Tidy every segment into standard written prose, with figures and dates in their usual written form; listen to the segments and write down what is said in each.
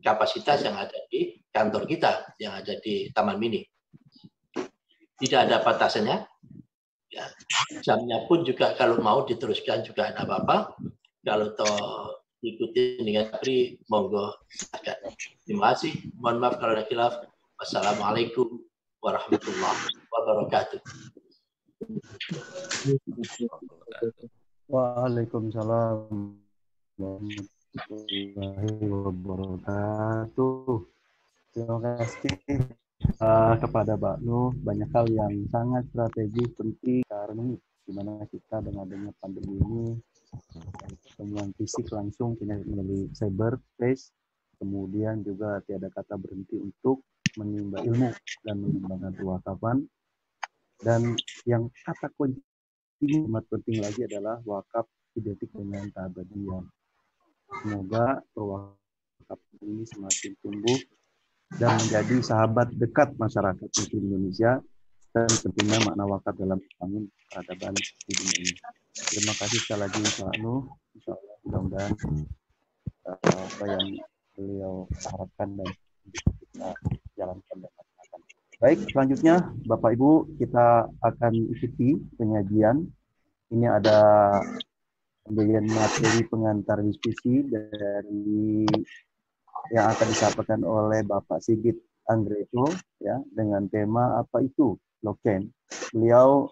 kapasitas yang ada di kantor kita, yang ada di Taman Mini. Tidak ada batasannya. Ya. Jamnya pun juga kalau mau diteruskan juga tidak apa-apa. Kalau toh ikuti dengan free, monggo silakan. Terima kasih. Mohon maaf kalau ada khilaf. Wassalamualaikum warahmatullahi wabarakatuh. Waalaikumsalam warahmatullahi wabarakatuh. Terima kasih kepada Mbak Nuh, banyak hal yang sangat strategis penting karena di mana kita dengan adanya pandemi ini pertemuan fisik langsung melalui cyberspace, kemudian juga tiada kata berhenti untuk menimba ilmu dan mengembangkan kewakapan. Dan yang kata kunci amat penting lagi adalah wakaf identik dengan keabadian. Semoga wakaf ini semakin tumbuh dan menjadi sahabat dekat masyarakat Muslim Indonesia dan tentunya makna wakaf dalam membangun peradaban di dunia ini. Terima kasih sekali lagi Pak Nuh. Insya Allah mudah-mudahan apa yang beliau harapkan dan kita jalankan dan laksanakan. Baik, selanjutnya Bapak Ibu kita akan ikuti penyajian. Ini ada penyajian materi pengantar diskusi dari yang akan disampaikan oleh Bapak Sigit Anggreto ya dengan tema apa itu blockchain. Beliau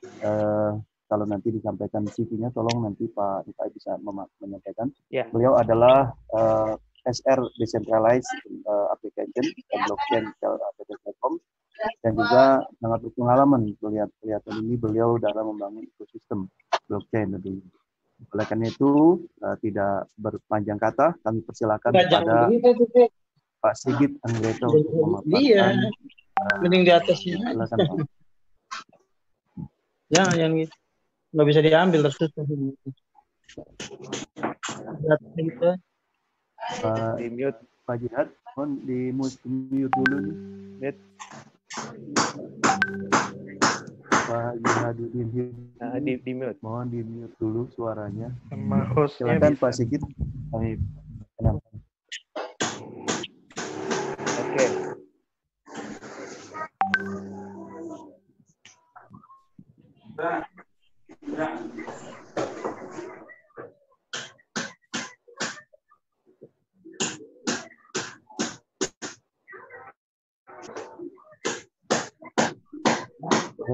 kalau nanti disampaikan CV-nya tolong nanti Pak Ifai bisa menyampaikan. Yeah. Beliau adalah SR Decentralized Application dan Blockchain Platform dan juga sangat berpengalaman kelihatan ini beliau dalam membangun ekosistem blockchain tentunya. Oleh karena itu tidak berpanjang kata, kami persilakan kepada Pak Sigit Anggreto untuk memaparkan. Mending di atasnya. Silakan Pak. Ya, yang nggak bisa diambil terus. Di mute Pak Jihad, mohon di mute dulu nih. Mute. Pak Jihad di mute. Mohon di mute dulu suaranya. Sama hostnya. Silakan Pak Sigit. Kami kenalkan. Oke.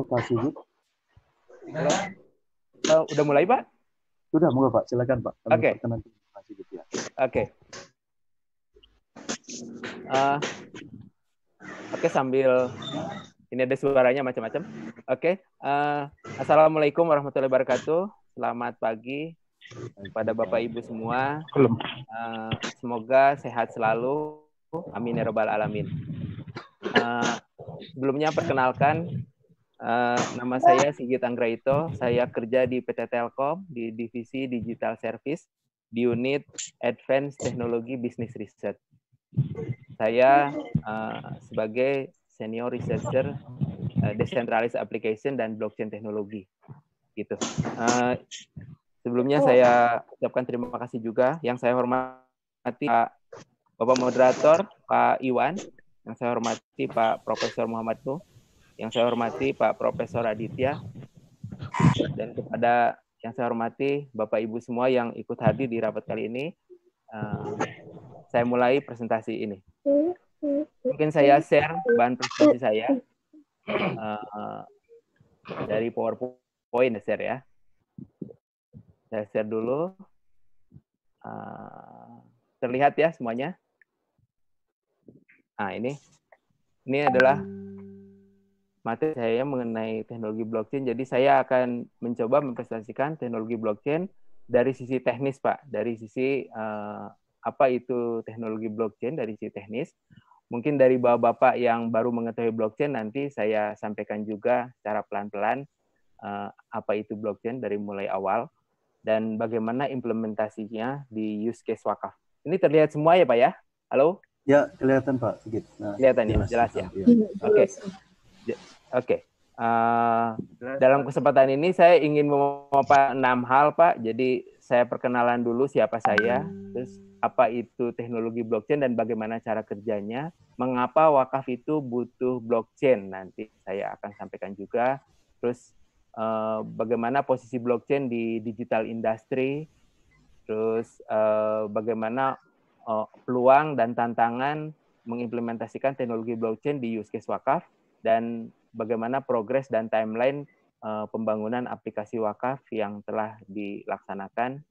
Pak Sigit. Udah mulai Pak? Sudah, moga Pak. Silakan Pak. Oke. Pak Sigit ya. Oke. Oke, sambil ini ada suaranya macam-macam. Oke. Assalamualaikum warahmatullahi wabarakatuh. Selamat pagi kepada Bapak Ibu semua. Semoga sehat selalu. Amin ya rabbal alamin. Sebelumnya perkenalkan, nama saya Sigit Anggreto. Saya kerja di PT Telkom di divisi Digital Service di unit Advanced Technology Business Research. Saya sebagai Senior Researcher Decentralized Application dan Blockchain Technology. Gitu. Sebelumnya saya ucapkan terima kasih juga. Yang saya hormati Pak Bapak Moderator, Pak Iwan. Yang saya hormati Pak Profesor Muhammad Nuh. Yang saya hormati Pak Profesor Aditya. Dan kepada yang saya hormati Bapak Ibu semua yang ikut hadir di rapat kali ini. Saya mulai presentasi ini. Mungkin saya share bahan presentasi saya dari PowerPoint share ya. Saya share dulu. Terlihat ya semuanya. Nah ini adalah materi saya mengenai teknologi blockchain. Jadi saya akan mencoba mempresentasikan teknologi blockchain dari sisi teknis Pak, dari sisi apa itu teknologi blockchain dari sisi teknis. Mungkin dari Bapak yang baru mengetahui blockchain nanti saya sampaikan juga secara pelan-pelan apa itu blockchain dari mulai awal dan bagaimana implementasinya di use case wakaf. Ini terlihat semua ya Pak ya? Halo? Ya, kelihatan Pak Sigit. Nah, kelihatan ya, jelas ya. Oke. Oke. Dalam kesempatan ini saya ingin memaparkan 6 hal Pak. Jadi saya perkenalan dulu siapa saya, terus apa itu teknologi blockchain dan bagaimana cara kerjanya, mengapa wakaf itu butuh blockchain, nanti saya akan sampaikan juga. Terus bagaimana posisi blockchain di digital industry, terus bagaimana peluang dan tantangan mengimplementasikan teknologi blockchain di use case wakaf, dan bagaimana progres dan timeline pembangunan aplikasi wakaf yang telah dilaksanakan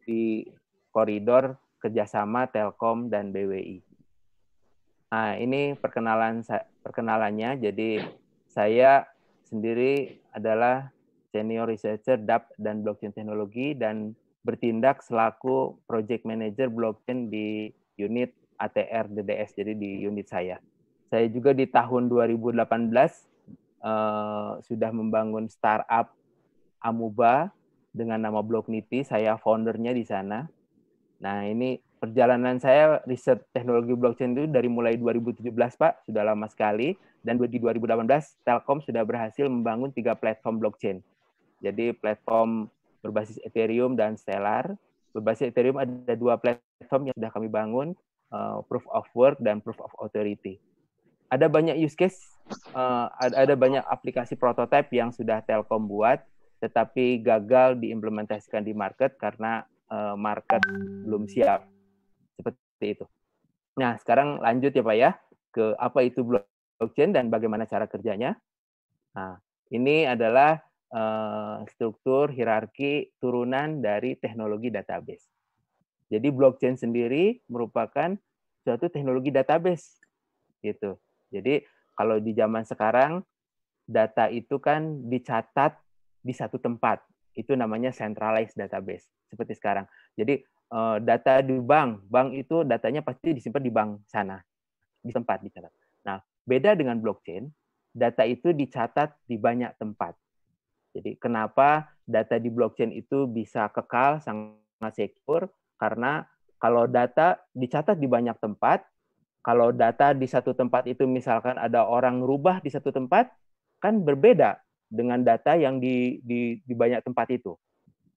di koridor kerjasama Telkom dan BWI. Nah, ini perkenalannya. Jadi saya sendiri adalah senior researcher DApp dan blockchain teknologi dan bertindak selaku project manager blockchain di unit ATR DDS, jadi di unit saya. Saya juga di tahun 2018 sudah membangun startup Amuba dengan nama Blocknity. Saya foundernya di sana. Nah, ini perjalanan saya riset teknologi blockchain itu dari mulai 2017, Pak, sudah lama sekali. Dan di 2018, Telkom sudah berhasil membangun 3 platform blockchain. Jadi platform berbasis Ethereum dan Stellar. Berbasis Ethereum ada 2 platform yang sudah kami bangun, Proof of Work dan Proof of Authority. Ada banyak use case, ada banyak aplikasi prototipe yang sudah Telkom buat, tetapi gagal diimplementasikan di market karena market belum siap. Seperti itu. Nah, sekarang lanjut ya Pak ya, ke apa itu blockchain dan bagaimana cara kerjanya. Nah, ini adalah struktur hierarki turunan dari teknologi database. Jadi blockchain sendiri merupakan suatu teknologi database. Gitu. Jadi kalau di zaman sekarang, data itu kan dicatat di satu tempat. Itu namanya centralized database, seperti sekarang. Jadi data di bank itu datanya pasti disimpan di bank sana, di tempat dicatat. Nah, beda dengan blockchain, data itu dicatat di banyak tempat. Jadi kenapa data di blockchain itu bisa kekal, sangat secure, karena kalau data dicatat di banyak tempat, kalau data di satu tempat itu misalkan ada orang rubah di satu tempat, kan berbeda dengan data yang di banyak tempat itu.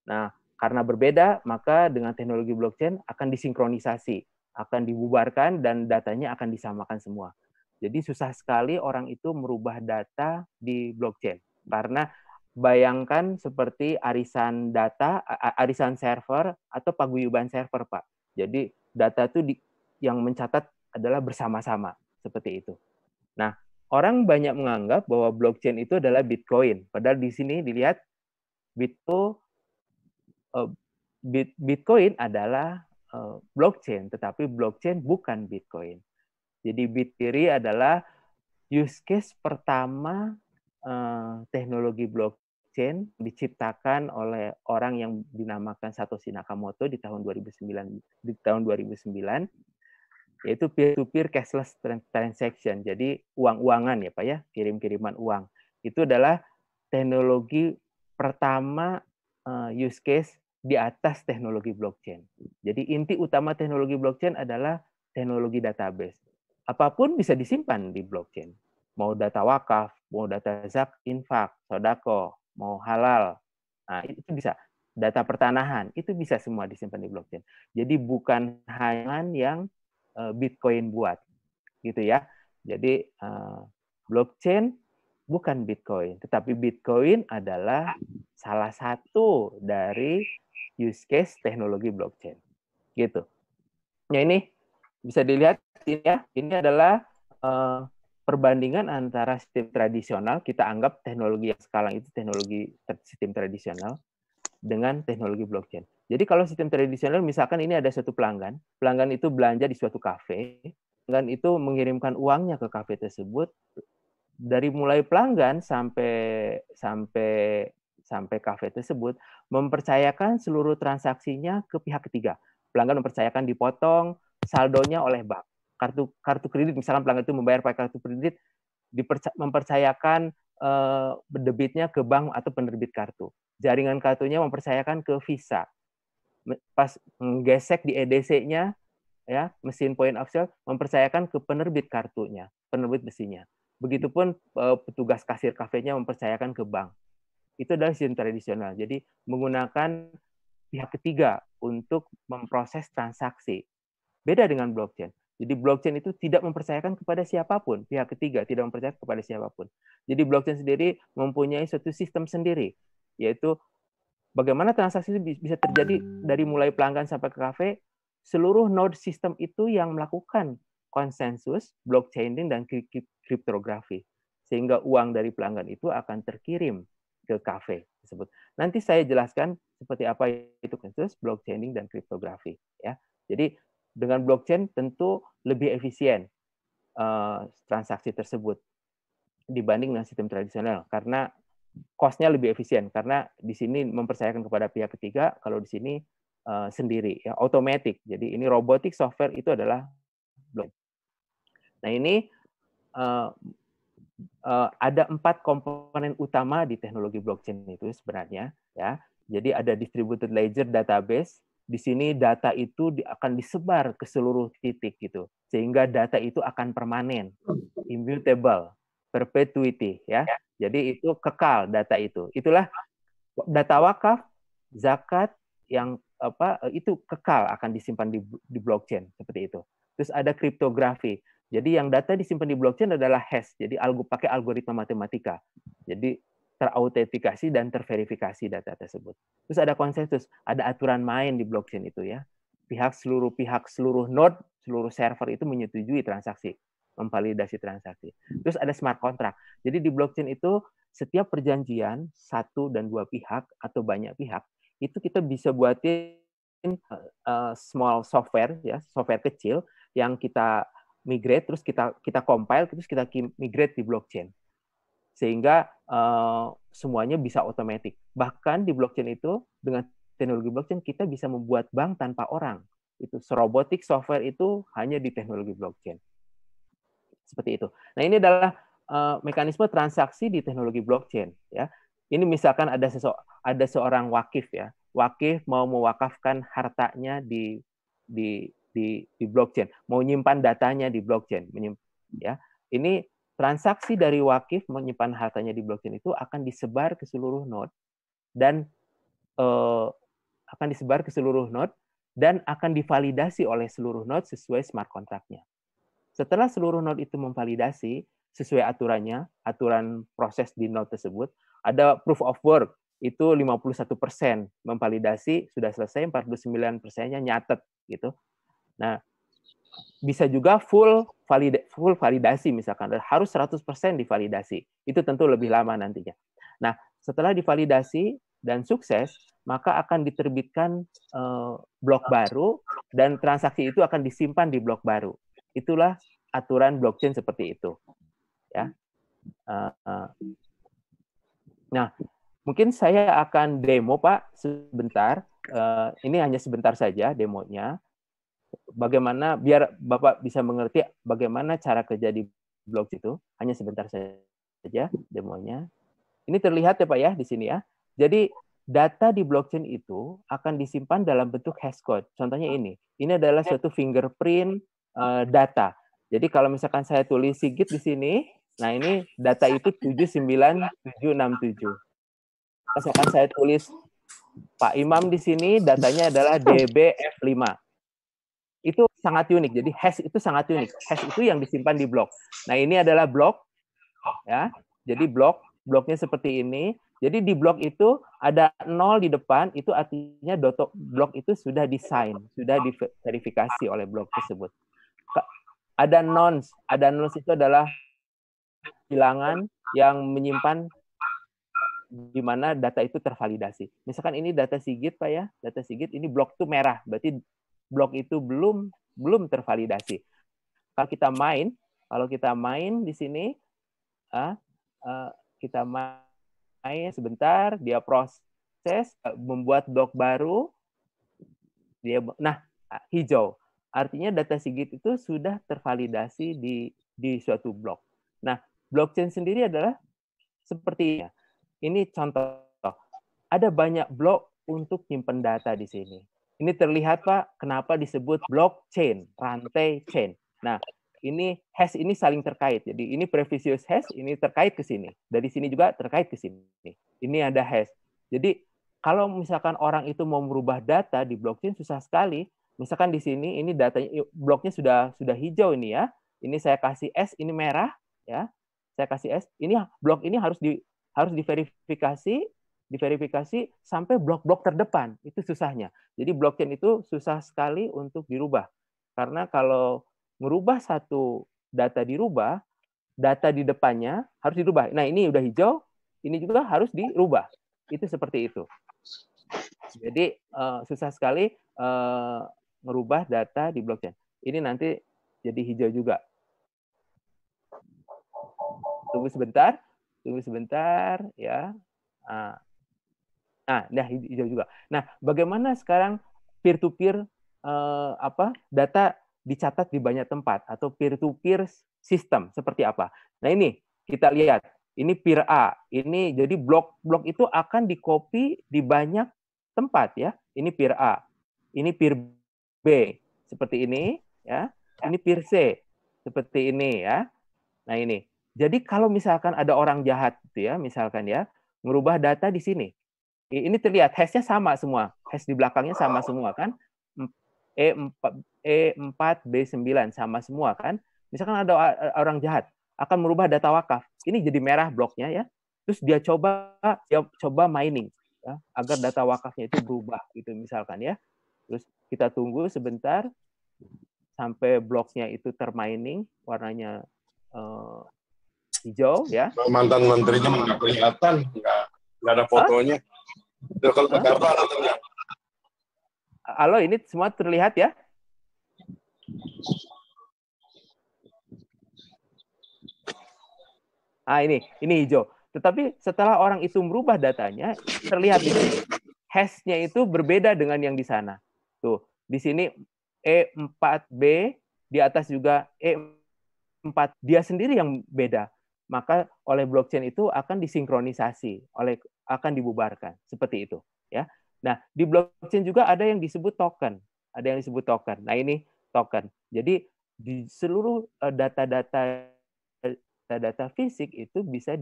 Nah, karena berbeda, maka dengan teknologi blockchain akan disinkronisasi, akan dibubarkan, dan datanya akan disamakan semua. Jadi susah sekali orang itu merubah data di blockchain. Karena bayangkan seperti arisan data, arisan server, atau paguyuban server, Pak. Jadi data itu yang mencatat adalah bersama-sama, seperti itu. Nah, orang banyak menganggap bahwa blockchain itu adalah Bitcoin. Padahal di sini dilihat Bitcoin adalah blockchain, tetapi blockchain bukan Bitcoin. Jadi Bitcoin adalah use case pertama teknologi blockchain diciptakan oleh orang yang dinamakan Satoshi Nakamoto di tahun 2009. Yaitu peer-to-peer cashless transaction. Jadi uang-uangan ya Pak ya, kirim-kiriman uang. Itu adalah teknologi pertama use case di atas teknologi blockchain. Jadi inti utama teknologi blockchain adalah teknologi database. Apapun bisa disimpan di blockchain. Mau data wakaf, mau data infak, sodako, mau halal. Nah, itu bisa. Data pertanahan, itu bisa semua disimpan di blockchain. Jadi bukan hanya yang Bitcoin buat, gitu ya. Jadi blockchain bukan Bitcoin, tetapi Bitcoin adalah salah satu dari use case teknologi blockchain, gitu. Ya ini bisa dilihat ini ya, ini adalah perbandingan antara sistem tradisional, kita anggap teknologi yang sekarang itu teknologi sistem tradisional dengan teknologi blockchain. Jadi kalau sistem tradisional, misalkan ini ada suatu pelanggan itu belanja di suatu kafe, pelanggan itu mengirimkan uangnya ke kafe tersebut, dari mulai pelanggan sampai kafe tersebut mempercayakan seluruh transaksinya ke pihak ketiga. Pelanggan mempercayakan dipotong saldonya oleh bank. Kartu kredit, misalkan pelanggan itu membayar pakai kartu kredit, mempercayakan debitnya ke bank atau penerbit kartu. Jaringan kartunya mempercayakan ke Visa. Pas gesek di EDC-nya, ya, mesin point of sale mempercayakan ke penerbit kartunya, penerbit mesinnya. Begitupun petugas kasir kafenya mempercayakan ke bank. Itu adalah sistem tradisional. Jadi menggunakan pihak ketiga untuk memproses transaksi. Beda dengan blockchain. Jadi blockchain itu tidak mempercayakan kepada siapapun, pihak ketiga tidak mempercayakan kepada siapapun. Jadi blockchain sendiri mempunyai suatu sistem sendiri, yaitu bagaimana transaksi itu bisa terjadi dari mulai pelanggan sampai ke kafe, seluruh node sistem itu yang melakukan konsensus, blockchaining, dan kriptografi. Sehingga uang dari pelanggan itu akan terkirim ke kafe tersebut. Nanti saya jelaskan seperti apa itu konsensus, blockchaining, dan kriptografi. Ya. Jadi dengan blockchain tentu lebih efisien transaksi tersebut dibanding dengan sistem tradisional karena cost-nya lebih efisien karena di sini mempercayakan kepada pihak ketiga, kalau di sini sendiri ya otomatis. Jadi ini robotic software itu adalah blockchain. Nah ini ada 4 komponen utama di teknologi blockchain itu sebenarnya ya. Jadi ada distributed ledger database. Di sini data itu akan disebar ke seluruh titik gitu, sehingga data itu akan permanen, immutable, perpetuity ya. Jadi itu kekal data itu. Itulah data wakaf, zakat yang itu kekal akan disimpan di blockchain seperti itu. Terus ada kriptografi. Jadi yang data disimpan di blockchain adalah hash. Jadi pakai algoritma matematika. Jadi terautentikasi dan terverifikasi data tersebut. Terus ada konsensus, ada aturan main di blockchain itu ya. Seluruh node, seluruh server itu menyetujui transaksi, memvalidasi transaksi. Terus ada smart contract. Jadi di blockchain itu setiap perjanjian 1 dan 2 pihak atau banyak pihak itu kita bisa buatin small software ya, software kecil yang kita migrate, terus kita compile, terus kita migrate di blockchain. Sehingga semuanya bisa otomatis. Bahkan di blockchain itu, dengan teknologi blockchain, kita bisa membuat bank tanpa orang. Itu robotic software itu hanya di teknologi blockchain. Seperti itu. Nah ini adalah mekanisme transaksi di teknologi blockchain. Ya. Ini misalkan ada seorang wakif ya, wakif mau mewakafkan hartanya di blockchain, mau nyimpan datanya di blockchain, ya. Ini transaksi dari wakif menyimpan hartanya di blockchain itu akan disebar ke seluruh node dan akan divalidasi oleh seluruh node sesuai smart contract-nya. Setelah seluruh node itu memvalidasi sesuai aturannya, aturan proses di node tersebut, ada proof of work itu 51% memvalidasi sudah selesai, 49%-nya nyatet gitu. Nah, bisa juga full validasi misalkan, harus 100% divalidasi. Itu tentu lebih lama nantinya. Nah, setelah divalidasi dan sukses, maka akan diterbitkan blok baru dan transaksi itu akan disimpan di blok baru. Itulah aturan blockchain seperti itu. Ya. Nah, mungkin saya akan demo Pak sebentar. Ini hanya sebentar saja demonya. Bagaimana biar Bapak bisa mengerti bagaimana cara kerja di blockchain itu, hanya sebentar saja demonya. Ini terlihat ya Pak ya di sini ya. Jadi data di blockchain itu akan disimpan dalam bentuk hashcode. Contohnya ini adalah suatu fingerprint data. Jadi kalau misalkan saya tulis Sigit di sini, nah ini data itu 79767. Misalkan saya tulis Pak Imam di sini, datanya adalah DBF5. Itu sangat unik. Jadi hash itu sangat unik. Hash itu yang disimpan di blok. Nah, ini adalah blok ya. Jadi bloknya seperti ini. Jadi di blok itu ada 0 di depan, itu artinya blok itu sudah desain, sudah diverifikasi oleh blok tersebut. Ada nonce itu adalah bilangan yang menyimpan di mana data itu tervalidasi. Misalkan ini data Sigit Pak ya, data Sigit ini blok itu merah, berarti blok itu belum tervalidasi. Kalau kita main di sini, kita main sebentar, dia proses membuat blok baru, nah hijau, artinya data Sigit itu sudah tervalidasi di suatu blok. Nah, blockchain sendiri adalah seperti ini. Ini contoh. Ada banyak blok untuk nyimpen data di sini. Ini terlihat Pak, kenapa disebut blockchain, rantai chain. Nah, ini hash ini saling terkait. Jadi ini previous hash, ini terkait ke sini. Dari sini juga terkait ke sini. Ini ada hash. Jadi kalau misalkan orang itu mau merubah data di blockchain susah sekali. Misalkan di sini ini datanya bloknya sudah hijau ini ya. Ini saya kasih S, ini merah ya. Saya kasih S. Ini blok ini harus diverifikasi sampai blok-blok terdepan. Itu susahnya. Jadi blockchain itu susah sekali untuk dirubah. Karena kalau merubah satu data dirubah, data di depannya harus dirubah. Nah, ini udah hijau, ini juga harus dirubah. Itu seperti itu. Jadi susah sekali merubah data di blockchain. Ini nanti jadi hijau juga. Tunggu sebentar ya. Nah, hijau juga. Nah, bagaimana sekarang peer-to-peer data dicatat di banyak tempat atau peer-to-peer sistem seperti apa? Nah, ini kita lihat. Ini peer A. Ini jadi blok-blok itu akan di-copy di banyak tempat ya. Ini peer A. Ini peer B seperti ini ya. Ini peer C seperti ini ya. Nah, ini. Jadi kalau misalkan ada orang jahat gitu ya, misalkan ya, merubah data di sini. Ini terlihat hash-nya sama semua. Hash di belakangnya sama semua kan? E4 B9 sama semua kan? Misalkan ada orang jahat akan merubah data wakaf. Ini jadi merah bloknya ya. Terus dia coba mining ya, agar data wakafnya itu berubah gitu misalkan ya. Terus kita tunggu sebentar sampai bloknya itu termining warnanya hijau ya. Mantan menterinya nggak kelihatan, nggak ada fotonya. Kalau apa datanya? Halo, ini semua terlihat ya? Ini hijau. Tetapi setelah orang itu merubah datanya, terlihat di sini hash-nya itu berbeda dengan yang di sana. Tuh, di sini E4B, di atas juga E4, dia sendiri yang beda. Maka oleh blockchain itu akan disinkronisasi, akan dibubarkan seperti itu, ya. Nah, di blockchain juga ada yang disebut token, Nah, ini token. Jadi di seluruh data-data fisik itu bisa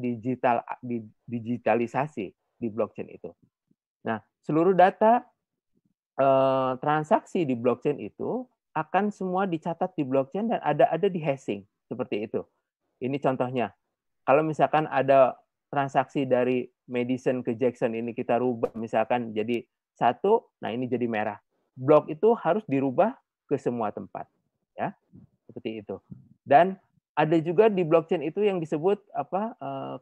digitalisasi di blockchain itu. Nah, seluruh data transaksi di blockchain itu akan semua dicatat di blockchain dan ada di hashing seperti itu. Ini contohnya. Kalau misalkan ada transaksi dari Madison ke Jackson ini kita rubah misalkan jadi 1, nah ini jadi merah. Blok itu harus dirubah ke semua tempat, ya seperti itu. Dan ada juga di blockchain itu yang disebut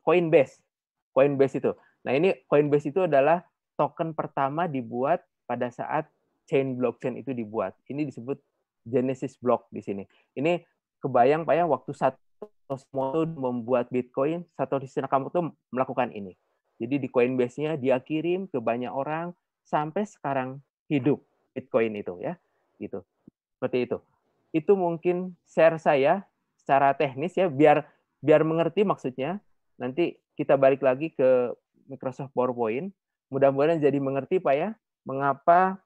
Coinbase. Coinbase itu. Nah, ini Coinbase itu adalah token pertama dibuat pada saat chain blockchain itu dibuat. Ini disebut Genesis block di sini. Ini kebayang Pak ya, waktu Satoshi membuat Bitcoin, Satoshi Nakamoto melakukan ini. Jadi di Coinbase-nya dia kirim ke banyak orang sampai sekarang hidup Bitcoin itu ya. Gitu. Seperti itu. Itu mungkin share saya secara teknis ya, biar mengerti maksudnya. Nanti kita balik lagi ke Microsoft PowerPoint. Mudah-mudahan jadi mengerti Pak ya, mengapa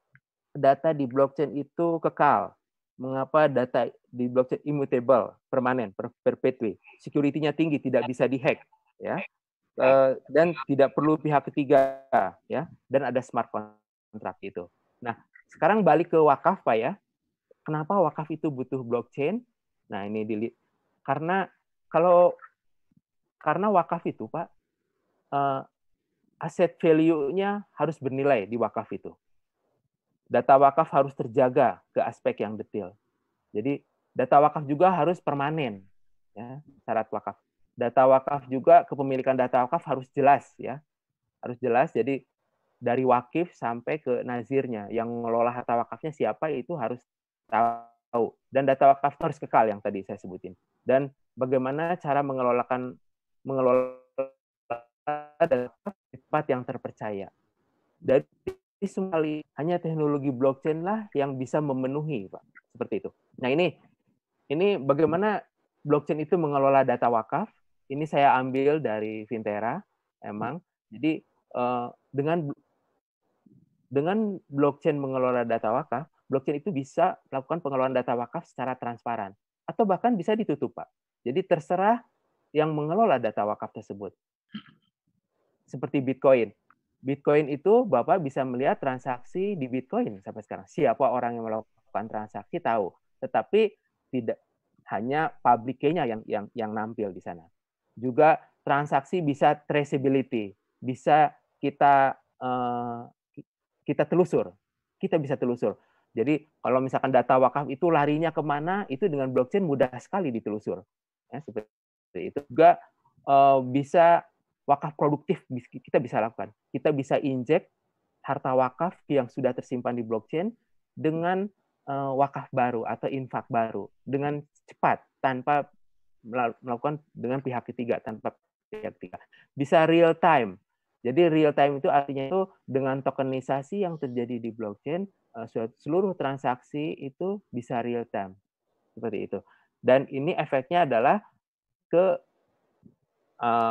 data di blockchain itu kekal. Mengapa data di blockchain immutable, permanen, perpetual. Security-nya tinggi, tidak bisa dihack ya. Dan tidak perlu pihak ketiga ya, dan ada smart contract itu. Nah, sekarang balik ke wakaf Pak ya. Kenapa wakaf itu butuh blockchain? Nah, ini karena wakaf itu Pak, aset value-nya harus bernilai di wakaf itu. Data wakaf harus terjaga ke aspek yang detail. Jadi data wakaf juga harus permanen, ya, syarat wakaf. Data wakaf juga, kepemilikan data wakaf harus jelas, ya, harus jelas. Jadi dari wakif sampai ke nazirnya, yang mengelola harta wakafnya siapa itu harus tahu. Dan data wakaf harus kekal yang tadi saya sebutin. Dan bagaimana cara mengelola data tempat yang terpercaya. Dari sekali hanya teknologi blockchain lah yang bisa memenuhi, Pak, seperti itu. Nah, ini bagaimana blockchain itu mengelola data wakaf. Ini saya ambil dari Fintera, emang. Jadi dengan blockchain mengelola data wakaf, blockchain itu bisa melakukan pengelolaan data wakaf secara transparan atau bahkan bisa ditutup, Pak. Jadi terserah yang mengelola data wakaf tersebut. Seperti Bitcoin. Bitcoin itu Bapak bisa melihat transaksi di Bitcoin sampai sekarang. Siapa orang yang melakukan transaksi tahu, tetapi tidak hanya public key-nya yang nampil di sana. Juga transaksi bisa traceability, bisa kita telusur, kita bisa telusur. Jadi kalau misalkan data wakaf itu larinya kemana, itu dengan blockchain mudah sekali ditelusur. Ya, seperti itu. Juga bisa wakaf produktif kita bisa lakukan. Kita bisa injek harta wakaf yang sudah tersimpan di blockchain dengan wakaf baru atau infak baru dengan cepat tanpa melakukan dengan pihak ketiga, tanpa pihak ketiga. Bisa real time. Jadi real time itu artinya itu dengan tokenisasi yang terjadi di blockchain, seluruh transaksi itu bisa real time. Seperti itu. Dan ini efeknya adalah ke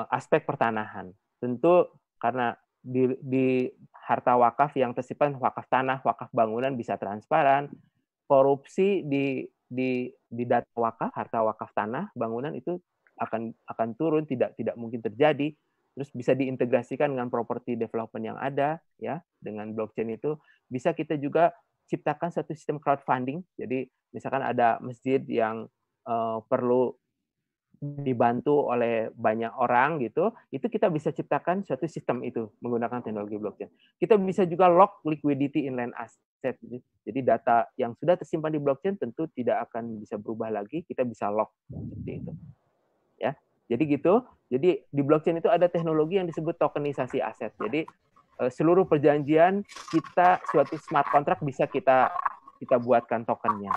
aspek pertanahan. Tentu karena di harta wakaf yang tersimpan, wakaf tanah, wakaf bangunan bisa transparan. Korupsi di data wakaf, harta wakaf tanah, bangunan itu akan turun, tidak mungkin terjadi. Terus bisa diintegrasikan dengan property development yang ada, ya, dengan blockchain itu bisa kita juga ciptakan satu sistem crowdfunding. Jadi misalkan ada masjid yang perlu dibantu oleh banyak orang gitu, itu kita bisa ciptakan suatu sistem itu menggunakan teknologi blockchain. Kita bisa juga lock liquidity inland asset. Jadi data yang sudah tersimpan di blockchain tentu tidak akan bisa berubah lagi, kita bisa lock seperti itu. Ya. Jadi gitu. Jadi di blockchain itu ada teknologi yang disebut tokenisasi aset. Jadi seluruh perjanjian kita suatu smart contract bisa kita buatkan tokennya.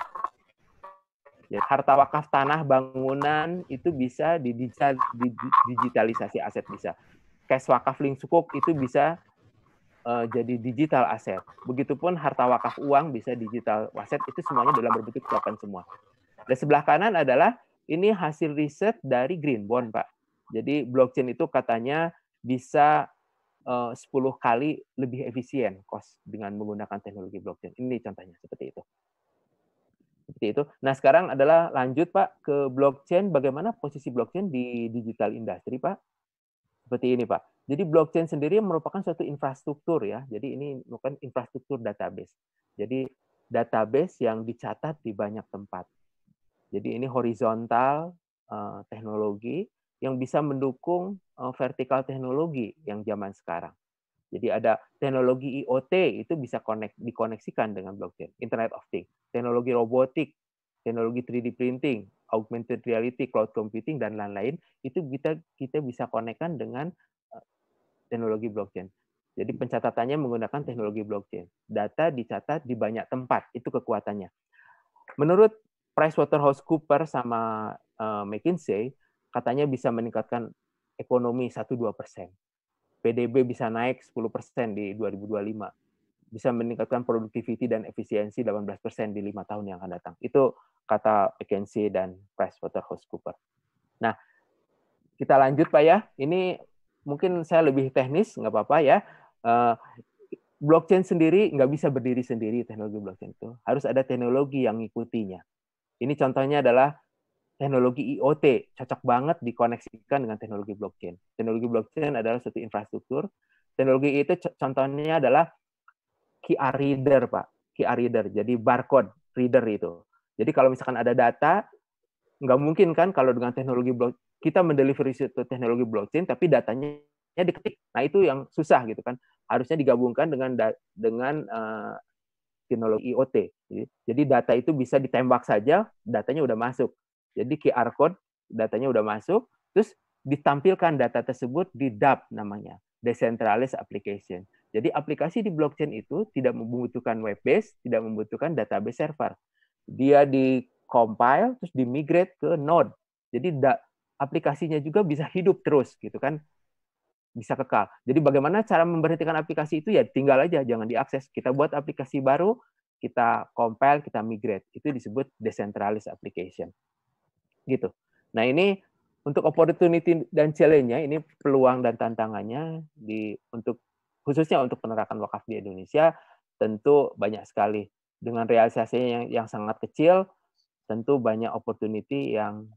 Ya, harta wakaf tanah bangunan itu bisa digitalisasi aset bisa. Cash wakaf link sukuk itu bisa jadi digital aset. Begitupun harta wakaf uang bisa digital aset, itu semuanya dalam berbentuk token semua. Dan sebelah kanan adalah ini hasil riset dari Green Bond, Pak. Jadi blockchain itu katanya bisa 10 kali lebih efisien cost dengan menggunakan teknologi blockchain. Ini contohnya seperti itu. Seperti itu. Nah, sekarang adalah lanjut, Pak, ke blockchain. Bagaimana posisi blockchain di digital industry, Pak? Seperti ini, Pak. Jadi blockchain sendiri merupakan suatu infrastruktur, ya. Jadi ini bukan infrastruktur database. Jadi database yang dicatat di banyak tempat. Jadi ini horizontal teknologi yang bisa mendukung vertikal teknologi yang zaman sekarang. Jadi ada teknologi IoT itu bisa dikoneksikan dengan blockchain, Internet of Things, teknologi robotik, teknologi 3D printing, augmented reality, cloud computing dan lain-lain itu kita bisa konekkan dengan teknologi blockchain. Jadi pencatatannya menggunakan teknologi blockchain. Data dicatat di banyak tempat, itu kekuatannya. Menurut PricewaterhouseCoopers sama McKinsey, katanya bisa meningkatkan ekonomi 1-2%. PDB bisa naik 10% di 2025. Bisa meningkatkan productivity dan efisiensi 18% di 5 tahun yang akan datang. Itu kata McKinsey dan PricewaterhouseCoopers. Nah, kita lanjut, Pak, ya. Ini mungkin saya lebih teknis, nggak apa-apa ya. Blockchain sendiri nggak bisa berdiri sendiri, teknologi blockchain itu. Harus ada teknologi yang ngikutinya. Ini contohnya adalah teknologi IoT, cocok banget dikoneksikan dengan teknologi blockchain. Teknologi blockchain adalah suatu infrastruktur. Teknologi itu contohnya adalah QR reader, Pak. QR reader, jadi barcode reader itu. Jadi kalau misalkan ada data, nggak mungkin kan kalau dengan teknologi blockchain, kita mendelivery suatu teknologi blockchain, tapi datanya diketik. Nah, itu yang susah gitu kan. Harusnya digabungkan dengan teknologi IoT. Jadi data itu bisa ditembak saja, datanya udah masuk. Jadi QR code, datanya udah masuk, terus ditampilkan data tersebut di DApp namanya, Decentralized Application. Jadi aplikasi di blockchain itu tidak membutuhkan web base, tidak membutuhkan database server. Dia di-compile, terus di-migrate ke node. Jadi aplikasinya juga bisa hidup terus, gitu kan, bisa kekal. Jadi bagaimana cara memberhentikan aplikasi itu? Ya tinggal aja, jangan diakses. Kita buat aplikasi baru, kita compile, kita migrate. Itu disebut Decentralized Application. Gitu. Nah, ini untuk opportunity dan challenge-nya, ini peluang dan tantangannya khususnya untuk penerapan wakaf di Indonesia tentu banyak sekali. Dengan realisasinya yang sangat kecil, tentu banyak opportunity yang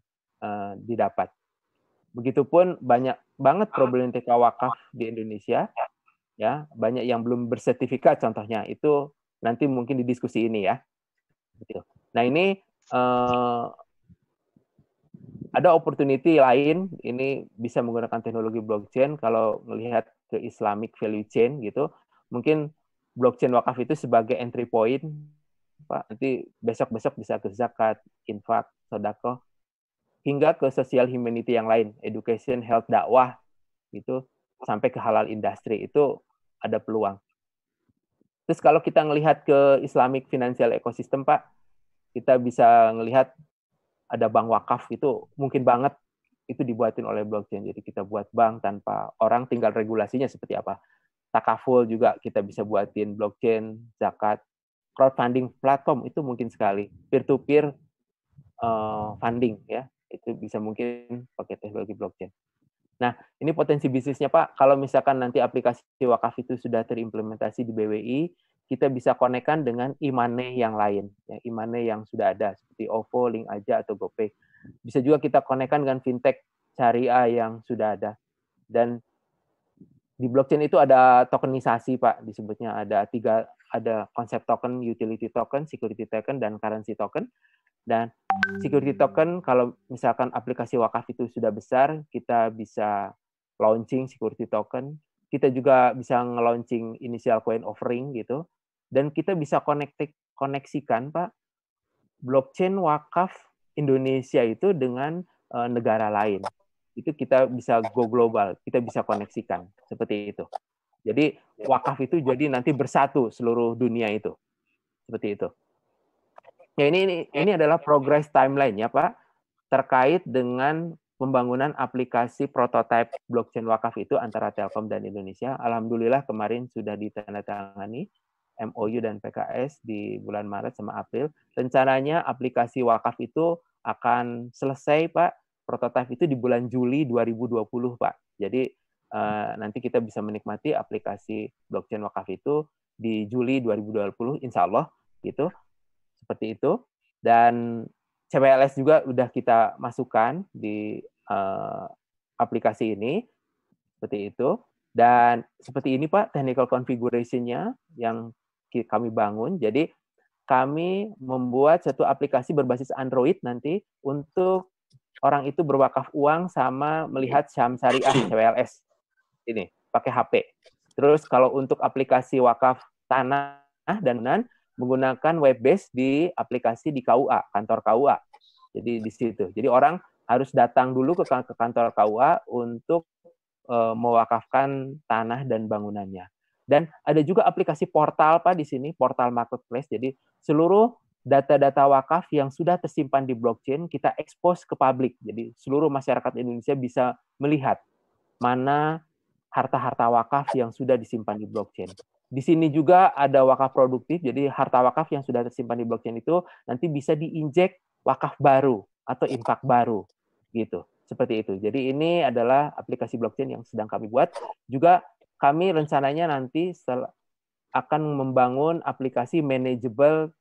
didapat. Begitupun banyak banget problematika wakaf di Indonesia ya, banyak yang belum bersertifikat contohnya. Itu nanti mungkin di diskusi ini ya. Gitu. Nah, ini ada opportunity lain, ini bisa menggunakan teknologi blockchain kalau melihat ke Islamic value chain gitu. Mungkin blockchain wakaf itu sebagai entry point, Pak. Nanti besok-besok bisa ke zakat, infak, sedekah, hingga ke social humanity yang lain, education, health, dakwah, itu sampai ke halal industri, itu ada peluang. Terus kalau kita ngelihat ke Islamic financial ecosystem, Pak, kita bisa ngelihat ada bank wakaf, itu mungkin banget itu dibuatin oleh blockchain. Jadi kita buat bank tanpa orang, tinggal regulasinya seperti apa. Takaful juga kita bisa buatin blockchain, zakat, crowdfunding platform itu mungkin sekali. Peer-to-peer funding ya, itu bisa mungkin pakai teknologi blockchain. Nah, ini potensi bisnisnya Pak, kalau misalkan nanti aplikasi wakaf itu sudah terimplementasi di BWI, kita bisa konekkan dengan e-money yang lain, ya, e-money yang sudah ada, seperti OVO, Link Aja, atau GoPay. Bisa juga kita konekkan dengan fintech syariah yang sudah ada. Dan di blockchain itu ada tokenisasi, Pak, disebutnya ada konsep token, utility token, security token, dan currency token. Dan security token, kalau misalkan aplikasi wakaf itu sudah besar, kita bisa launching security token. Kita juga bisa nge-launching initial coin offering gitu. Dan kita bisa koneksikan, Pak, blockchain wakaf Indonesia itu dengan negara lain. Itu kita bisa go global, kita bisa koneksikan seperti itu. Jadi wakaf itu jadi nanti bersatu seluruh dunia itu. Seperti itu. Ya, ini adalah progress timeline ya Pak, terkait dengan pembangunan aplikasi prototipe blockchain wakaf itu antara Telkom dan Indonesia. Alhamdulillah kemarin sudah ditandatangani MOU dan PKS di bulan Maret sama April. Rencananya aplikasi wakaf itu akan selesai Pak, prototipe itu di bulan Juli 2020 Pak. Jadi nanti kita bisa menikmati aplikasi blockchain wakaf itu di Juli 2020 insya Allah gitu. Seperti itu. Dan CPLS juga udah kita masukkan di aplikasi ini. Seperti itu. Dan seperti ini Pak, technical configuration-nya yang kami bangun. Jadi kami membuat satu aplikasi berbasis Android nanti untuk orang itu berwakaf uang sama melihat saham syariah CPLS. Ini, pakai HP. Terus kalau untuk aplikasi wakaf tanah dan bangunan, menggunakan web base di aplikasi di KUA, kantor KUA. Jadi di situ. Jadi orang harus datang dulu ke kantor KUA untuk mewakafkan tanah dan bangunannya. Dan ada juga aplikasi portal Pak di sini, portal marketplace. Jadi seluruh data-data wakaf yang sudah tersimpan di blockchain kita expose ke publik. Jadi seluruh masyarakat Indonesia bisa melihat mana harta-harta wakaf yang sudah disimpan di blockchain. Di sini juga ada wakaf produktif, jadi harta wakaf yang sudah tersimpan di blockchain itu nanti bisa diinjek wakaf baru atau infak baru, gitu. Seperti itu. Jadi ini adalah aplikasi blockchain yang sedang kami buat. Juga kami rencananya nanti akan membangun aplikasi manageable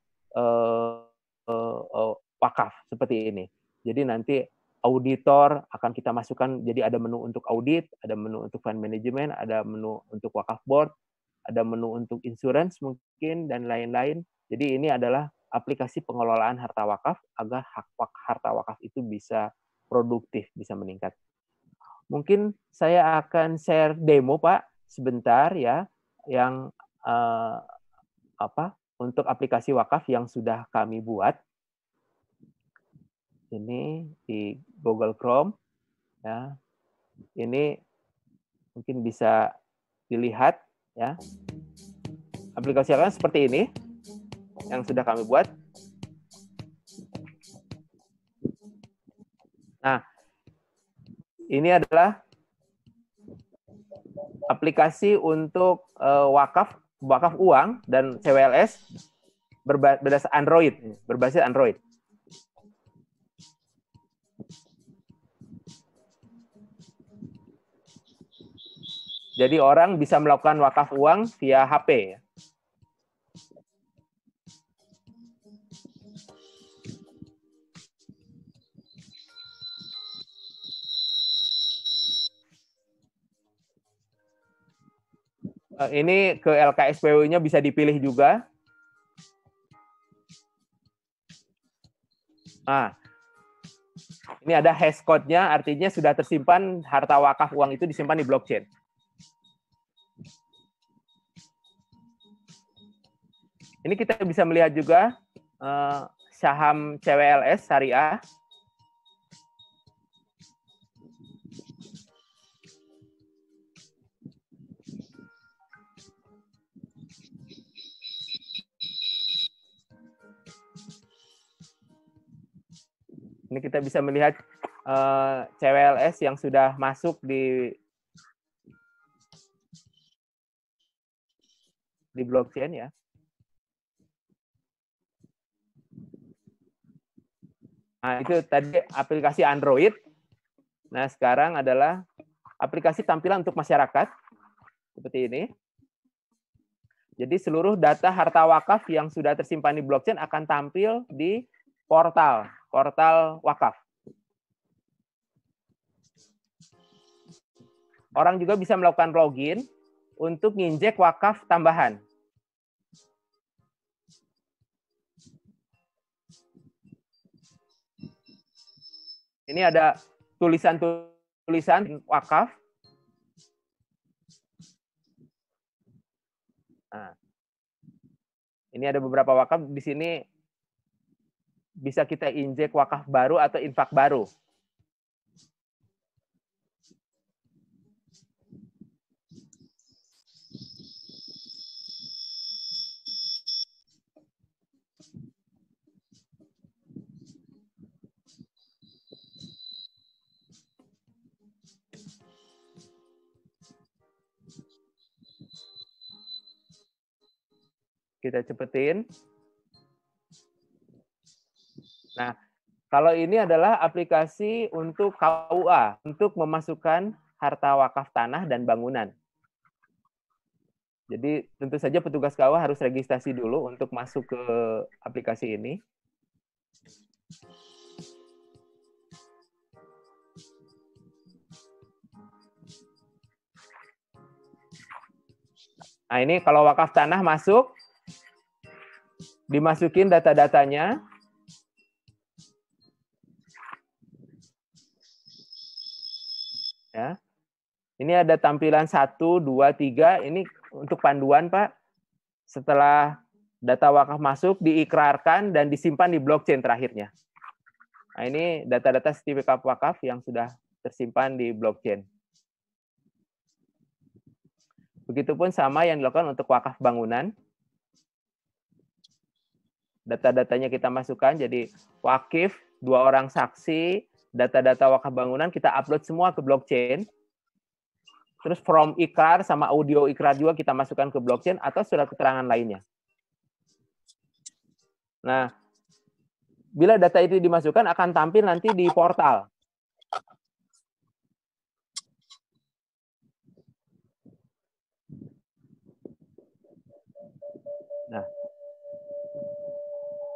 wakaf seperti ini. Jadi nanti auditor akan kita masukkan, jadi ada menu untuk audit, ada menu untuk fund management, ada menu untuk wakaf board, ada menu untuk insurance mungkin, dan lain-lain. Jadi ini adalah aplikasi pengelolaan harta wakaf agar harta wakaf itu bisa produktif, bisa meningkat. Mungkin saya akan share demo Pak sebentar ya, yang untuk aplikasi wakaf yang sudah kami buat. Ini di Google Chrome, ya. Ini mungkin bisa dilihat ya. Aplikasi wakaf seperti ini yang sudah kami buat. Nah, ini adalah aplikasi untuk wakaf uang dan CWLS berbasis Android. Jadi orang bisa melakukan wakaf uang via HP. Ini ke LKSPWU-nya bisa dipilih juga. Nah, ini ada hash code-nya, artinya sudah tersimpan harta wakaf uang itu disimpan di blockchain. Ini kita bisa melihat juga saham CWLS Syariah. Ini kita bisa melihat CWLS yang sudah masuk di blockchain ya. Nah, itu tadi aplikasi Android. Nah, sekarang adalah aplikasi tampilan untuk masyarakat seperti ini. Jadi seluruh data harta wakaf yang sudah tersimpan di blockchain akan tampil di portal wakaf. Orang juga bisa melakukan login untuk nginjek wakaf tambahan. Ini ada tulisan wakaf. Nah, ini ada beberapa wakaf di sini. Bisa kita injek wakaf baru atau infak baru. Kita cepetin. Nah, kalau ini adalah aplikasi untuk KUA, untuk memasukkan harta wakaf tanah dan bangunan. Jadi tentu saja petugas KUA harus registrasi dulu untuk masuk ke aplikasi ini. Nah, ini kalau wakaf tanah masuk, dimasukin data-datanya. Ya. Ini ada tampilan 1, 2, 3. Ini untuk panduan, Pak. Setelah data wakaf masuk, diikrarkan dan disimpan di blockchain terakhirnya. Nah, ini data-data sertifikat wakaf yang sudah tersimpan di blockchain. Begitupun sama yang dilakukan untuk wakaf bangunan. Data-datanya kita masukkan, jadi wakif, 2 orang saksi, data-data wakaf bangunan kita upload semua ke blockchain. Terus from ikrar sama audio ikrar juga kita masukkan ke blockchain atau surat keterangan lainnya. Nah, bila data itu dimasukkan akan tampil nanti di portal. Nah,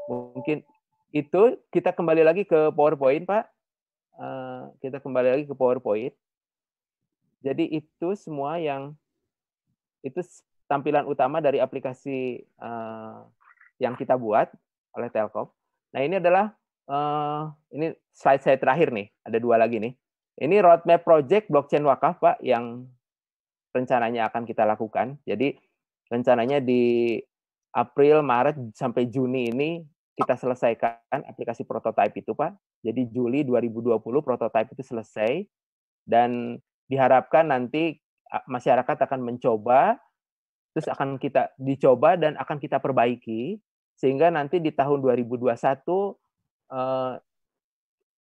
mungkin itu kita kembali lagi ke PowerPoint, Pak. Kita kembali lagi ke PowerPoint. Jadi itu semua itu tampilan utama dari aplikasi yang kita buat oleh Telkom. Nah, ini adalah ini slide saya terakhir nih, ada 2 lagi nih. Ini roadmap project blockchain wakaf, Pak, yang rencananya akan kita lakukan. Jadi rencananya di April, Maret sampai Juni ini kita selesaikan aplikasi prototipe itu, Pak. Jadi Juli 2020 prototipe itu selesai dan diharapkan nanti masyarakat akan mencoba, terus akan kita dicoba dan akan kita perbaiki sehingga nanti di tahun 2021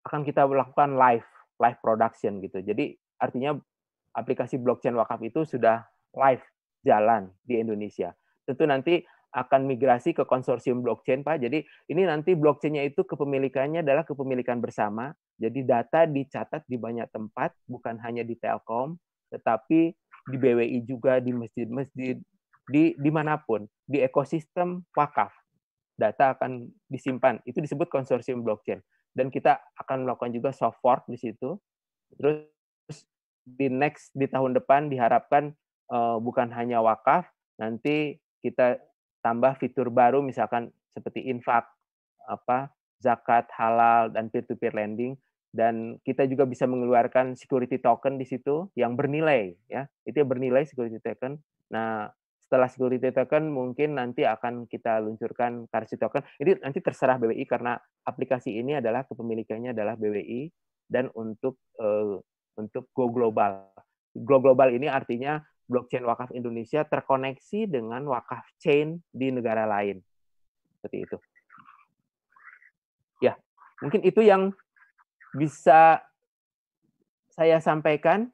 akan kita lakukan live production gitu. Jadi artinya aplikasi blockchain wakaf itu sudah live jalan di Indonesia. Tentu nanti akan migrasi ke konsorsium blockchain, Pak. Jadi ini nanti blockchain-nya itu kepemilikannya adalah kepemilikan bersama. Jadi data dicatat di banyak tempat, bukan hanya di Telkom, tetapi di BWI juga, di masjid-masjid, di manapun, di ekosistem wakaf. Data akan disimpan. Itu disebut konsorsium blockchain. Dan kita akan melakukan juga soft fork di situ. Terus di tahun depan diharapkan bukan hanya wakaf, nanti kita tambah fitur baru misalkan seperti infak, zakat, halal, dan peer-to-peer lending. Dan kita juga bisa mengeluarkan security token di situ yang bernilai, ya. Itu yang bernilai security token. Nah, setelah security token mungkin nanti akan kita luncurkan currency token. Ini nanti terserah BWI karena aplikasi ini adalah kepemilikannya adalah BWI dan untuk go global. Go global ini artinya blockchain wakaf Indonesia terkoneksi dengan wakaf chain di negara lain. Seperti itu. Ya, mungkin itu yang bisa saya sampaikan.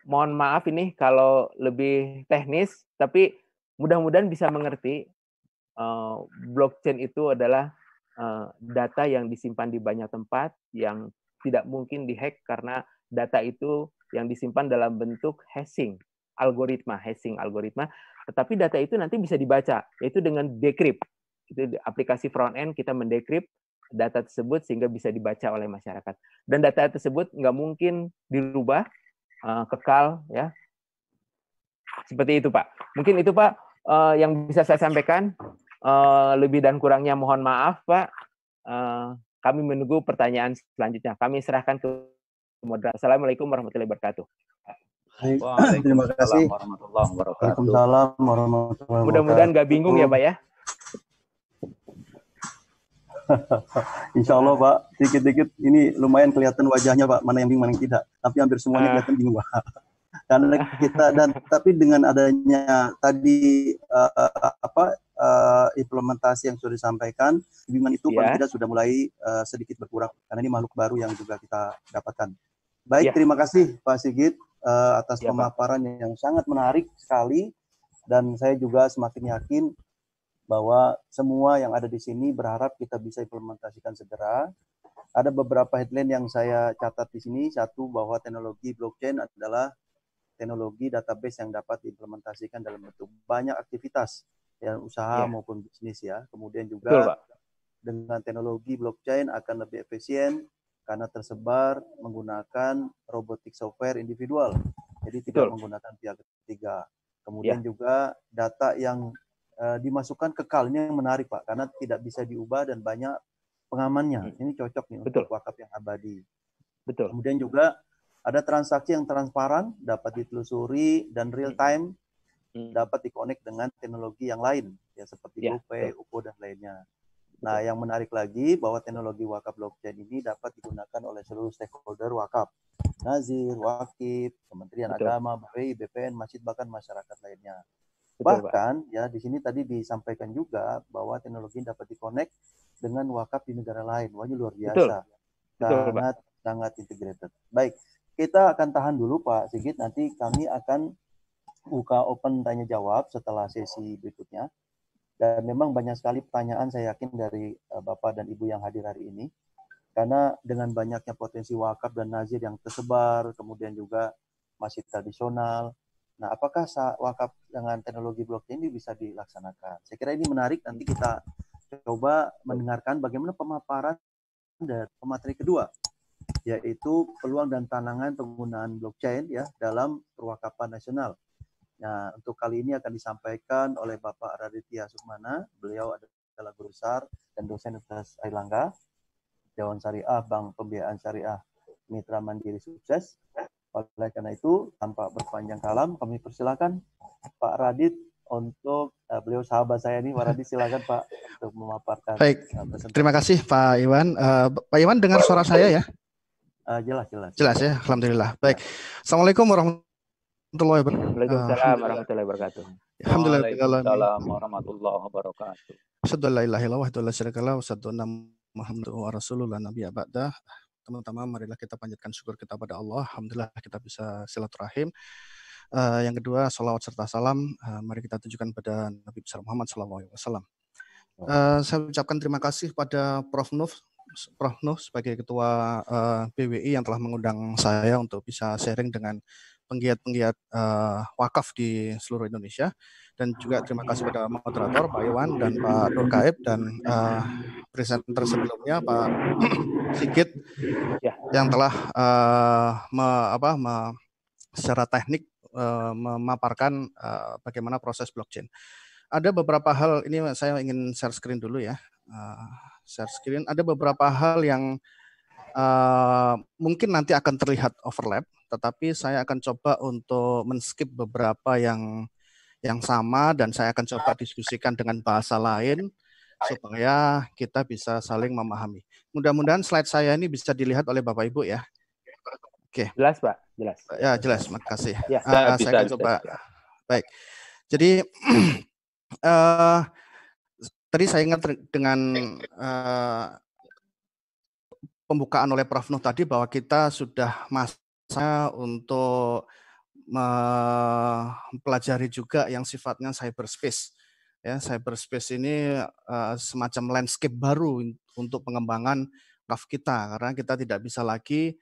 Mohon maaf ini kalau lebih teknis, tapi mudah-mudahan bisa mengerti. Blockchain itu adalah data yang disimpan di banyak tempat yang tidak mungkin dihack karena data itu yang disimpan dalam bentuk hashing algoritma. Tetapi data itu nanti bisa dibaca, yaitu dengan decrypt. Itu aplikasi front end kita mendecrypt data tersebut sehingga bisa dibaca oleh masyarakat. Dan data tersebut nggak mungkin dirubah, kekal, ya. Seperti itu, Pak. Mungkin itu, Pak, yang bisa saya sampaikan. Lebih dan kurangnya mohon maaf, Pak. Kami menunggu pertanyaan selanjutnya. Kami serahkan ke moderator. Assalamualaikum warahmatullahi wabarakatuh. Terima kasih. Warahmatullahi wabarakatuh. Waalaikumsalam warahmatullahi wabarakatuh. Mudah-mudahan nggak bingung ya, Pak, ya. Insya Allah Pak, dikit-dikit ini lumayan kelihatan wajahnya Pak, mana yang bingung, mana yang tidak. Tapi hampir semuanya kelihatan bingung Pak. Karena kita tapi dengan adanya tadi implementasi yang sudah disampaikan, kebingungan itu paling tidak sudah mulai sedikit berkurang. Karena ini makhluk baru yang juga kita dapatkan. Baik, terima kasih Pak Sigit atas pemaparan yang sangat menarik sekali. Dan saya juga semakin yakin bahwa semua yang ada di sini berharap kita bisa implementasikan segera. Ada beberapa headline yang saya catat di sini. Satu, bahwa teknologi blockchain adalah teknologi database yang dapat diimplementasikan dalam bentuk banyak aktivitas, ya, usaha maupun bisnis, ya. Kemudian juga dengan teknologi blockchain akan lebih efisien karena tersebar menggunakan robotic software individual. Jadi tidak menggunakan pihak ketiga. Kemudian juga data yang dimasukkan kekal, ini yang menarik Pak, karena tidak bisa diubah dan banyak pengamannya. Ini cocok nih untuk wakaf yang abadi. Kemudian juga ada transaksi yang transparan, dapat ditelusuri dan real time, dapat dikonek dengan teknologi yang lain, ya, seperti GoPay, UPO dan lainnya. Nah, yang menarik lagi bahwa teknologi wakaf blockchain ini dapat digunakan oleh seluruh stakeholder wakaf, nazir, wakif, Kementerian Agama, BPI, BPN, masjid, bahkan masyarakat lainnya. Bahkan ya di sini tadi disampaikan juga bahwa teknologi dapat dikonek dengan wakaf di negara lain. Wah, ini luar biasa. Sangat integrated. Baik, kita akan tahan dulu Pak Sigit. Nanti kami akan buka open tanya jawab setelah sesi berikutnya. Dan memang banyak sekali pertanyaan saya yakin dari Bapak dan Ibu yang hadir hari ini. Karena dengan banyaknya potensi wakaf dan nazir yang tersebar, kemudian juga masjid tradisional. Nah, apakah wakaf dengan teknologi blockchain ini bisa dilaksanakan? Saya kira ini menarik. Nanti kita coba mendengarkan bagaimana pemaparan dari pemateri kedua, yaitu peluang dan tantangan penggunaan blockchain, ya, dalam perwakafan nasional. Nah, untuk kali ini akan disampaikan oleh Bapak Raditya Sukmana. Beliau adalah guru besar dan dosen Universitas Airlangga, Dewan Syariah Bank Pembiayaan Syariah Mitra Mandiri Sukses. Oleh karena itu, tanpa berpanjang kalam, kami persilakan Pak Radit untuk beliau sahabat saya nih, Pak Radit, silakan Pak untuk memaparkan. Baik, terima kasih Pak Iwan. Pak Iwan dengar suara saya ya? Jelas. Jelas ya, alhamdulillah. Baik, Assalamualaikum warahmatullahi wabarakatuh. Waalaikumsalam warahmatullahi wabarakatuh. Waalaikumsalam warahmatullahi wabarakatuh. Asyhadu an la ilaha illallah wa asyhadu anna Muhammadan rasulullah nabiyya ba'da. Teman-teman, marilah kita panjatkan syukur kita pada Allah. Alhamdulillah kita bisa silaturahim. Yang kedua, salawat serta salam mari kita tujukan pada Nabi besar Muhammad SAW. Saya ucapkan terima kasih pada Prof. Nuh sebagai Ketua BWI yang telah mengundang saya untuk bisa sharing dengan penggiat-penggiat wakaf di seluruh Indonesia. Dan juga terima kasih pada moderator Pak Iwan dan Pak Nur Gaib dan presenter sebelumnya Pak Sigit yang telah secara teknik memaparkan bagaimana proses blockchain. Ada beberapa hal, ini saya ingin share screen dulu ya. Share screen, ada beberapa hal yang mungkin nanti akan terlihat overlap, tetapi saya akan coba untuk men-skip beberapa yang sama, dan saya akan coba diskusikan dengan bahasa lain supaya kita bisa saling memahami. Mudah-mudahan slide saya ini bisa dilihat oleh Bapak Ibu ya. Oke. Jelas, Pak. Jelas. Ya, jelas. Makasih. Ya, saya akan coba. Baik. Jadi tadi saya ingat dengan pembukaan oleh Prof. Nuh tadi bahwa kita sudah masa untuk mempelajari juga yang sifatnya cyberspace. Ya, cyberspace ini semacam landscape baru untuk pengembangan WAKF kita, karena kita tidak bisa lagi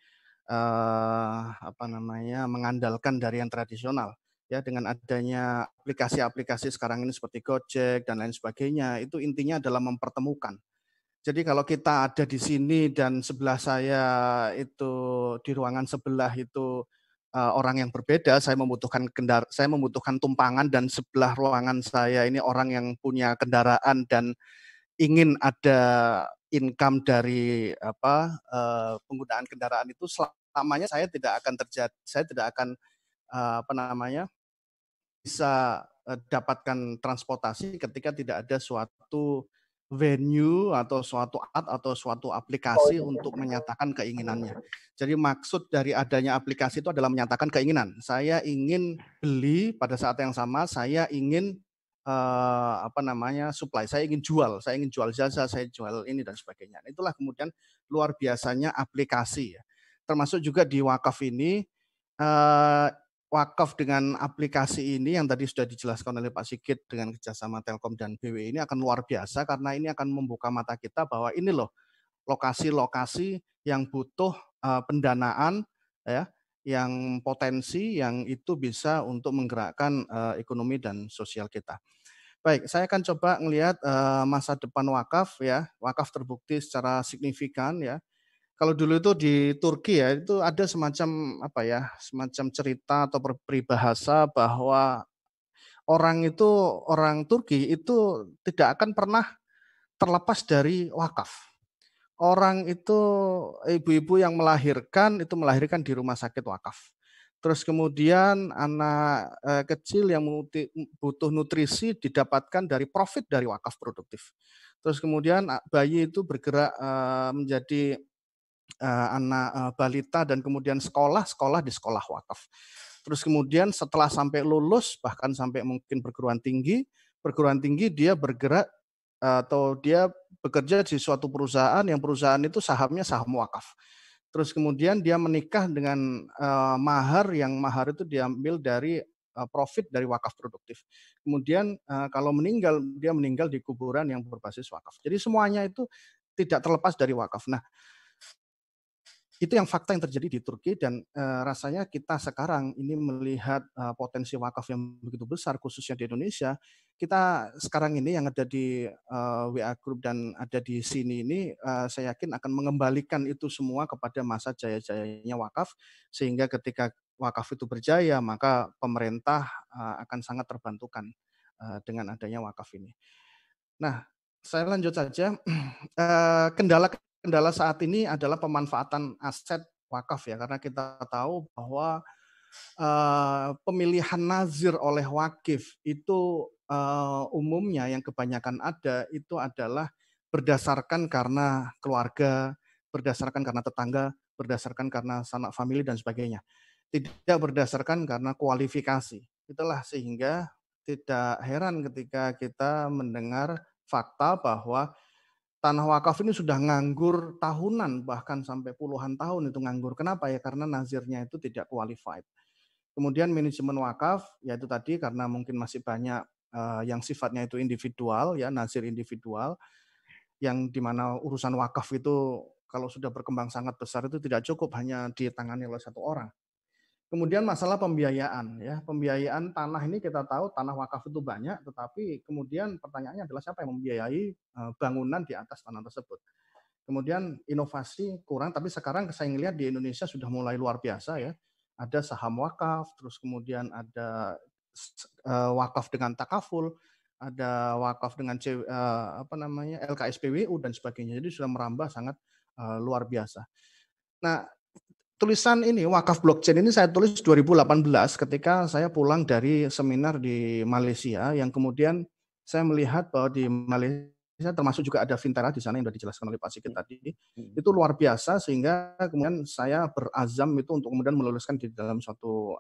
mengandalkan dari yang tradisional. Ya, dengan adanya aplikasi-aplikasi sekarang ini seperti Gojek dan lain sebagainya, itu intinya adalah mempertemukan. Jadi kalau kita ada di sini dan sebelah saya itu di ruangan sebelah itu orang yang berbeda, saya membutuhkan tumpangan, dan sebelah ruangan saya ini orang yang punya kendaraan dan ingin ada income dari penggunaan kendaraan itu, selamanya saya tidak akan bisa dapatkan transportasi ketika tidak ada suatu venue atau suatu atau suatu aplikasi untuk menyatakan keinginannya. Jadi maksud dari adanya aplikasi itu adalah menyatakan keinginan. Saya ingin beli, pada saat yang sama saya ingin supply, saya ingin jual jasa, saya jual ini dan sebagainya. Itulah kemudian luar biasanya aplikasi ya. Termasuk juga di wakaf ini, wakaf dengan aplikasi ini yang tadi sudah dijelaskan oleh Pak Sigit dengan kerjasama Telkom dan BW ini akan luar biasa, karena ini akan membuka mata kita bahwa ini loh lokasi-lokasi yang butuh pendanaan ya, yang potensi, yang itu bisa untuk menggerakkan ekonomi dan sosial kita. Baik, saya akan coba melihat masa depan wakaf ya. Wakaf terbukti secara signifikan ya. Kalau dulu itu di Turki ya, itu ada semacam semacam cerita atau peribahasa bahwa orang Turki itu tidak akan pernah terlepas dari wakaf. Orang itu, ibu-ibu yang melahirkan itu melahirkan di rumah sakit wakaf. Terus kemudian anak kecil yang butuh nutrisi didapatkan dari profit dari wakaf produktif. Terus kemudian bayi itu bergerak menjadi anak balita dan kemudian sekolah di sekolah wakaf. Terus kemudian setelah sampai lulus, bahkan sampai mungkin perguruan tinggi dia bergerak atau dia bekerja di suatu perusahaan, yang perusahaan itu sahamnya saham wakaf. Terus kemudian dia menikah dengan mahar, yang mahar itu diambil dari profit dari wakaf produktif. Kemudian kalau meninggal, dia meninggal di kuburan yang berbasis wakaf. Jadi semuanya itu tidak terlepas dari wakaf. Nah, itu yang fakta yang terjadi di Turki, dan rasanya kita sekarang ini melihat potensi wakaf yang begitu besar, khususnya di Indonesia. Kita sekarang ini yang ada di WA Group dan ada di sini ini, saya yakin akan mengembalikan itu semua kepada masa jaya-jayanya wakaf, sehingga ketika wakaf itu berjaya, maka pemerintah akan sangat terbantukan dengan adanya wakaf ini. Nah, saya lanjut saja. Kendala saat ini adalah pemanfaatan aset wakaf ya, karena kita tahu bahwa pemilihan nazir oleh wakif itu umumnya yang kebanyakan ada itu adalah berdasarkan karena keluarga, berdasarkan karena tetangga, berdasarkan karena sanak famili dan sebagainya. Tidak berdasarkan karena kualifikasi. Itulah sehingga tidak heran ketika kita mendengar fakta bahwa tanah wakaf ini sudah nganggur tahunan, bahkan sampai puluhan tahun itu nganggur. Kenapa ya? Karena nazirnya itu tidak qualified. Kemudian manajemen wakaf, yaitu tadi karena mungkin masih banyak yang sifatnya itu individual, ya nazir individual, yang dimana urusan wakaf itu kalau sudah berkembang sangat besar itu tidak cukup hanya ditangani oleh satu orang. Kemudian masalah pembiayaan, ya pembiayaan tanah ini kita tahu tanah wakaf itu banyak, tetapi kemudian pertanyaannya adalah siapa yang membiayai bangunan di atas tanah tersebut. Kemudian inovasi kurang, tapi sekarang saya melihat di Indonesia sudah mulai luar biasa ya. ada saham wakaf, terus kemudian ada wakaf dengan takaful, ada wakaf dengan LKSPWU dan sebagainya. Jadi sudah merambah sangat luar biasa. Nah, tulisan ini wakaf blockchain ini saya tulis 2018 ketika saya pulang dari seminar di Malaysia, yang kemudian saya melihat bahwa di Malaysia termasuk juga ada Fintera di sana yang sudah dijelaskan oleh Pak Sigit tadi. Itu luar biasa, sehingga kemudian saya berazam itu untuk kemudian meluluskan di dalam suatu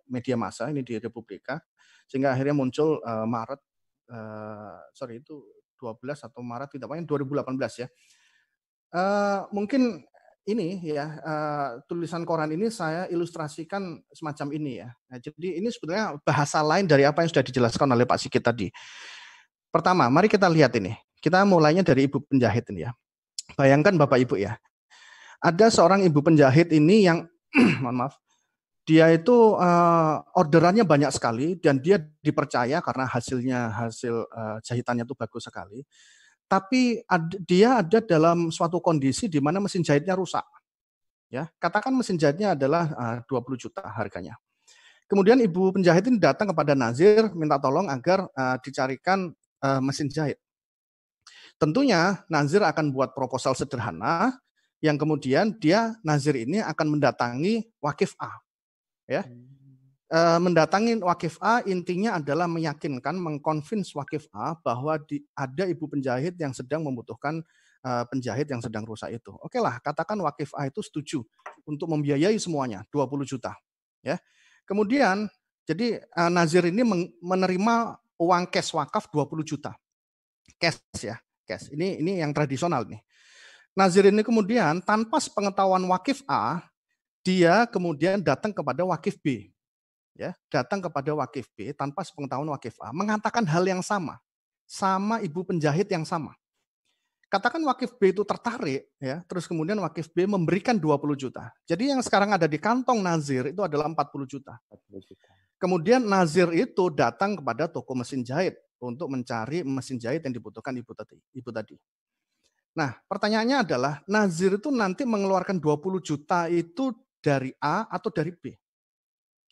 media massa ini di Republika, sehingga akhirnya muncul Maret itu 12 atau Maret tidak pokoknya 2018 ya. Mungkin ini ya tulisan koran ini saya ilustrasikan semacam ini ya. Nah, jadi ini sebenarnya bahasa lain dari apa yang sudah dijelaskan oleh Pak Sigit tadi. Pertama, mari kita lihat ini. Kita mulainya dari ibu penjahit ini ya. Bayangkan Bapak Ibu ya. Ada seorang ibu penjahit ini yang mohon maaf, dia itu orderannya banyak sekali dan dia dipercaya karena hasil jahitannya itu bagus sekali. Tapi dia ada dalam suatu kondisi di mana mesin jahitnya rusak. Ya, katakan mesin jahitnya adalah 20 juta harganya. Kemudian ibu penjahit ini datang kepada Nazir minta tolong agar dicarikan mesin jahit. Tentunya Nazir akan buat proposal sederhana yang kemudian Nazir ini akan mendatangi Wakif A. Ya. Mendatangi Wakif A intinya adalah meyakinkan, mengconvince Wakif A bahwa ada ibu penjahit yang sedang membutuhkan penjahit yang sedang rusak itu. Oke lah, katakan Wakif A itu setuju untuk membiayai semuanya 20 juta. Ya. Kemudian jadi Nazir ini menerima uang cash wakaf 20 juta. Cash ya, cash. Ini yang tradisional nih. Nazir ini kemudian tanpa sepengetahuan Wakif A, dia kemudian datang kepada Wakif B. Ya, datang kepada Wakif B tanpa sepengetahuan Wakif A, mengatakan hal yang sama ibu penjahit yang sama. Katakan Wakif B itu tertarik, ya, terus kemudian Wakif B memberikan 20 juta. Jadi yang sekarang ada di kantong Nazir itu adalah 40 juta. Kemudian Nazir itu datang kepada toko mesin jahit untuk mencari mesin jahit yang dibutuhkan ibu tadi. Nah, pertanyaannya adalah Nazir itu nanti mengeluarkan 20 juta itu dari A atau dari B?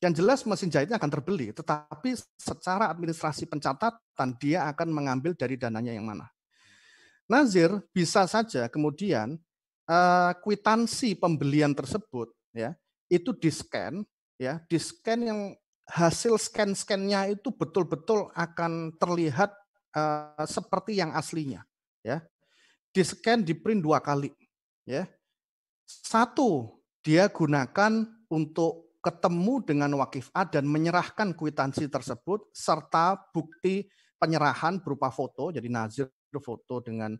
Yang jelas mesin jahitnya akan terbeli, tetapi secara administrasi pencatatan dia akan mengambil dari dananya yang mana. Nazir bisa saja kemudian kwitansi pembelian tersebut ya itu di-scan yang hasil scan-scannya itu betul-betul akan terlihat seperti yang aslinya ya. Di-scan, di-print 2 kali ya. 1 dia gunakan untuk ketemu dengan Wakif A dan menyerahkan kwitansi tersebut serta bukti penyerahan berupa foto. Jadi Nazir foto dengan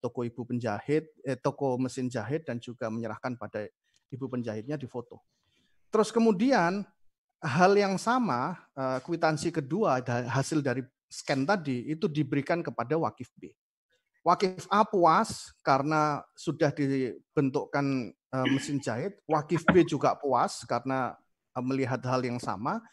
toko ibu penjahit, toko mesin jahit dan juga menyerahkan pada ibu penjahitnya di foto. Terus kemudian hal yang sama kwitansi kedua hasil dari scan tadi itu diberikan kepada Wakif B. Wakif A puas karena sudah dibentukkan mesin jahit, Wakif B juga puas karena melihat hal yang sama.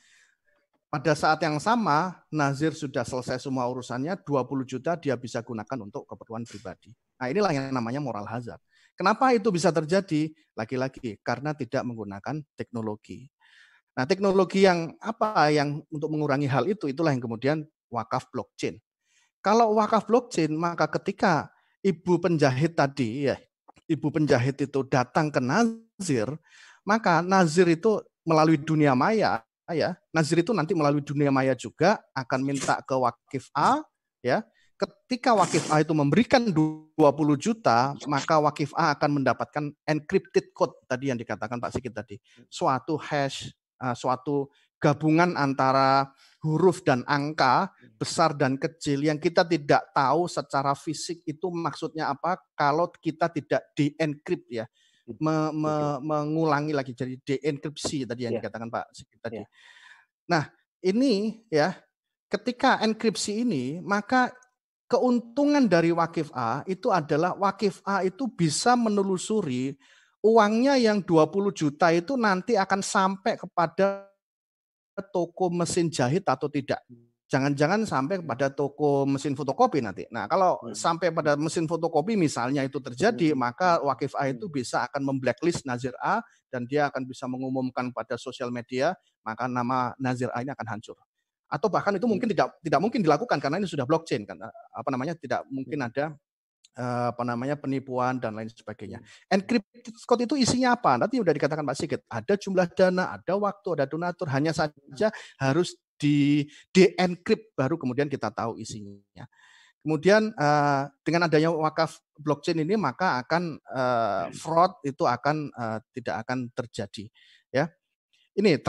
Pada saat yang sama, Nazir sudah selesai semua urusannya, 20 juta dia bisa gunakan untuk keperluan pribadi. Nah, inilah yang namanya moral hazard. Kenapa itu bisa terjadi? Lagi-lagi, karena tidak menggunakan teknologi. Nah, teknologi yang apa yang untuk mengurangi hal itu, itulah yang kemudian wakaf blockchain. Kalau wakaf blockchain, maka ketika ibu penjahit tadi, ya, ibu penjahit itu datang ke Nazir, maka Nazir itu melalui dunia maya, ya, Nazir itu nanti melalui dunia maya juga akan minta ke Wakif A, ya. Ketika Wakif A itu memberikan 20 juta, maka Wakif A akan mendapatkan encrypted code tadi yang dikatakan Pak Sigit tadi, suatu hash, suatu gabungan antara huruf dan angka, besar dan kecil, yang kita tidak tahu secara fisik itu maksudnya apa kalau kita tidak di-encrypt ya. Mengulangi lagi jadi de-enkripsi tadi yang dikatakan Pak Sigit tadi. Nah, ini ya, ketika enkripsi ini, maka keuntungan dari Wakif A itu adalah Wakif A itu bisa menelusuri uangnya yang 20 juta itu nanti akan sampai kepada toko mesin jahit atau tidak. Jangan-jangan sampai pada toko mesin fotokopi nanti. Nah, kalau sampai pada mesin fotokopi misalnya itu terjadi, maka Waqif A itu bisa akan memblacklist Nazir A dan dia akan bisa mengumumkan pada sosial media, maka nama Nazir A ini akan hancur. Atau bahkan itu mungkin tidak mungkin dilakukan karena ini sudah blockchain kan. Apa namanya? Tidak mungkin ada penipuan dan lain sebagainya. Encrypted code itu isinya apa? Nanti udah dikatakan Pak Sigit, ada jumlah dana, ada waktu, ada donatur, hanya saja harus di-encrypt baru kemudian kita tahu isinya. Kemudian dengan adanya wakaf blockchain ini maka akan fraud itu akan tidak akan terjadi, ya. Ini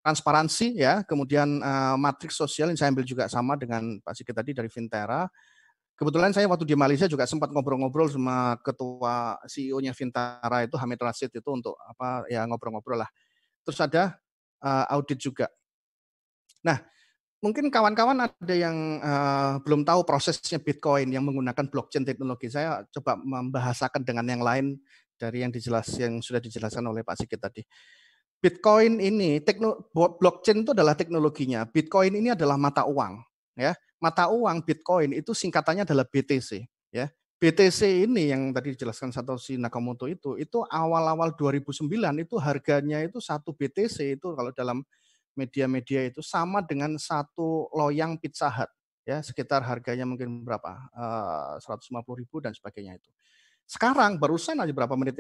transparansi, ya. Kemudian matriks sosial yang saya ambil juga sama dengan Pak Sigit tadi dari Fintera. Kebetulan saya waktu di Malaysia juga sempat ngobrol-ngobrol sama ketua CEO-nya Fintera itu Hamid Rashid itu untuk ngobrol-ngobrol lah. Terus ada audit juga. Nah, mungkin kawan-kawan ada yang belum tahu prosesnya Bitcoin yang menggunakan blockchain teknologi. Saya coba membahasakan dengan yang lain dari yang sudah dijelaskan oleh Pak Sigit tadi. Bitcoin ini, blockchain itu adalah teknologinya. Bitcoin ini adalah mata uang, ya. Mata uang Bitcoin itu singkatannya adalah BTC, ya. BTC ini yang tadi dijelaskan Satoshi Nakamoto itu awal-awal 2009 itu harganya itu 1 BTC itu kalau dalam media-media itu sama dengan 1 loyang Pizza Hut, ya, sekitar harganya mungkin berapa? 150.000 dan sebagainya itu. Sekarang barusan aja berapa menit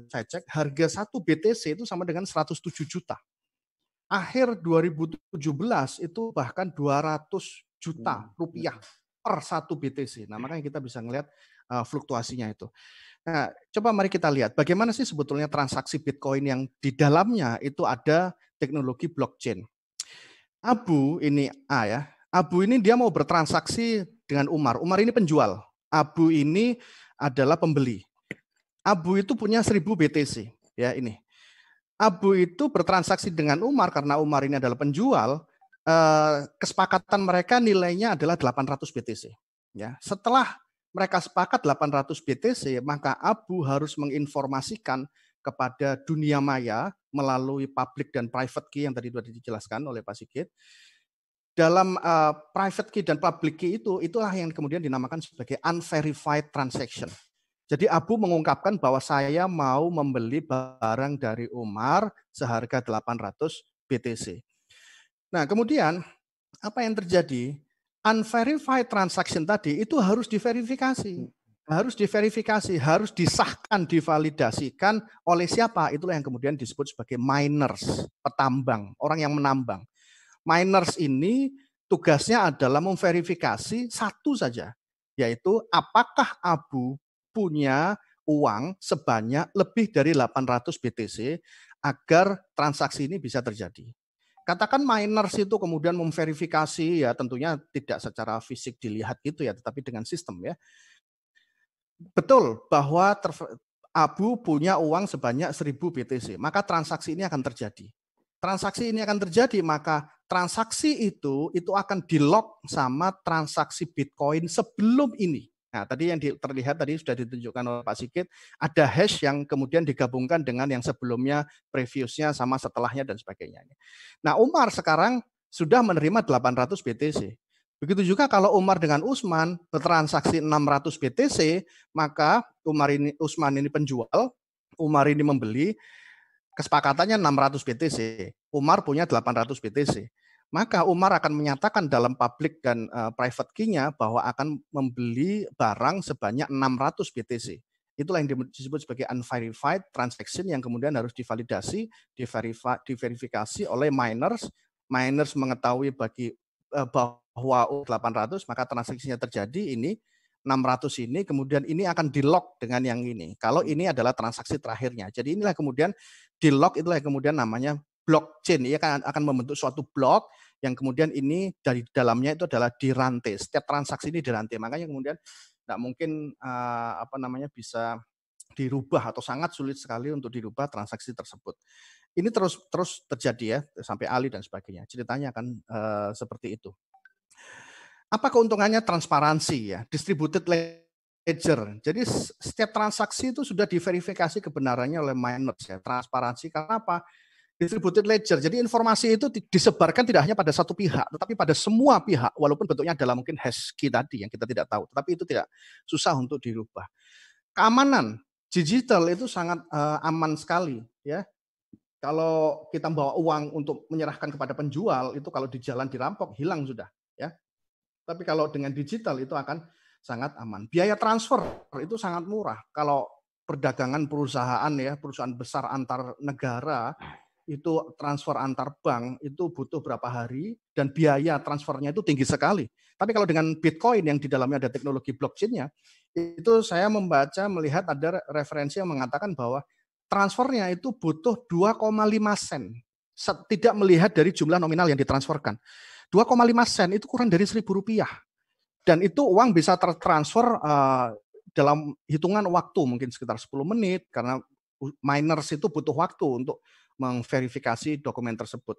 saya cek, harga 1 BTC itu sama dengan 107 juta. Akhir 2017 itu bahkan 200 juta rupiah per 1 BTC. Nah, makanya kita bisa ngelihat fluktuasinya itu. Nah, coba mari kita lihat bagaimana sih sebetulnya transaksi Bitcoin yang di dalamnya itu ada teknologi blockchain. Abu ini A, ya. Abu ini dia mau bertransaksi dengan Umar. Umar ini penjual. Abu ini adalah pembeli. Abu itu punya 1000 BTC, ya ini. Abu itu bertransaksi dengan Umar karena Umar ini adalah penjual. Kesepakatan mereka nilainya adalah 800 BTC. Ya, setelah mereka sepakat 800 BTC, maka Abu harus menginformasikan kepada dunia maya melalui public dan private key yang tadi sudah dijelaskan oleh Pak Sigit. Dalam private key dan public key itulah yang kemudian dinamakan sebagai unverified transaction. Jadi Abu mengungkapkan bahwa saya mau membeli barang dari Umar seharga 800 BTC. Nah, kemudian apa yang terjadi? Unverified transaction tadi itu harus diverifikasi. Harus disahkan, divalidasikan oleh siapa? Itulah yang kemudian disebut sebagai miners, petambang, orang yang menambang. Miners ini tugasnya adalah memverifikasi satu saja, yaitu apakah Abu punya uang sebanyak lebih dari 800 BTC agar transaksi ini bisa terjadi. Katakan miners itu kemudian memverifikasi, ya tentunya tidak secara fisik dilihat gitu ya, tetapi dengan sistem, ya. Betul bahwa Abu punya uang sebanyak 1000 BTC, maka transaksi ini akan terjadi. Transaksi ini akan terjadi, maka transaksi itu akan di-lock sama transaksi Bitcoin sebelum ini. Nah, tadi yang terlihat tadi sudah ditunjukkan oleh Pak Sigit, ada hash yang kemudian digabungkan dengan yang sebelumnya, previousnya sama setelahnya dan sebagainya. Nah, Umar sekarang sudah menerima 800 BTC. Begitu juga kalau Umar dengan Utsman bertransaksi 600 BTC, maka Utsman ini penjual, Umar ini membeli, kesepakatannya 600 BTC, Umar punya 800 BTC. Maka Umar akan menyatakan dalam public dan private key-nya bahwa akan membeli barang sebanyak 600 BTC. Itulah yang disebut sebagai unverified transaction yang kemudian harus divalidasi, diverifikasi oleh miners. Miners mengetahui bahwa 800, maka transaksinya terjadi ini 600 ini, kemudian ini akan di-lock dengan yang ini. Kalau ini adalah transaksi terakhirnya. Jadi inilah kemudian di-lock, itulah yang kemudian namanya blockchain. Ia akan membentuk suatu blok yang kemudian ini dari dalamnya itu adalah dirantai. Setiap transaksi ini dirantai. Makanya kemudian tidak mungkin bisa dirubah atau sangat sulit sekali untuk dirubah transaksi tersebut. Ini terus terjadi ya sampai Ali dan sebagainya. Ceritanya akan seperti itu. Apa keuntungannya transparansi ya? Distributed ledger. Jadi setiap transaksi itu sudah diverifikasi kebenarannya oleh miners ya. Transparansi karena apa? Distributed ledger. Jadi informasi itu disebarkan tidak hanya pada satu pihak, tetapi pada semua pihak, walaupun bentuknya adalah mungkin hash key tadi yang kita tidak tahu, tetapi itu tidak susah untuk dirubah. Keamanan digital itu sangat aman sekali, ya. Kalau kita bawa uang untuk menyerahkan kepada penjual, itu kalau di jalan dirampok, hilang sudah, ya. Tapi kalau dengan digital itu akan sangat aman. Biaya transfer itu sangat murah. Kalau perdagangan perusahaan, ya, perusahaan besar antar negara, itu transfer antar bank itu butuh berapa hari dan biaya transfernya itu tinggi sekali. Tapi kalau dengan Bitcoin yang di dalamnya ada teknologi blockchain-nya, itu saya melihat ada referensi yang mengatakan bahwa transfernya itu butuh 2,5 sen. Tidak melihat dari jumlah nominal yang ditransferkan. 2,5 sen itu kurang dari Rp1.000. Dan itu uang bisa tertransfer dalam hitungan waktu mungkin sekitar 10 menit karena miners itu butuh waktu untuk memverifikasi dokumen tersebut.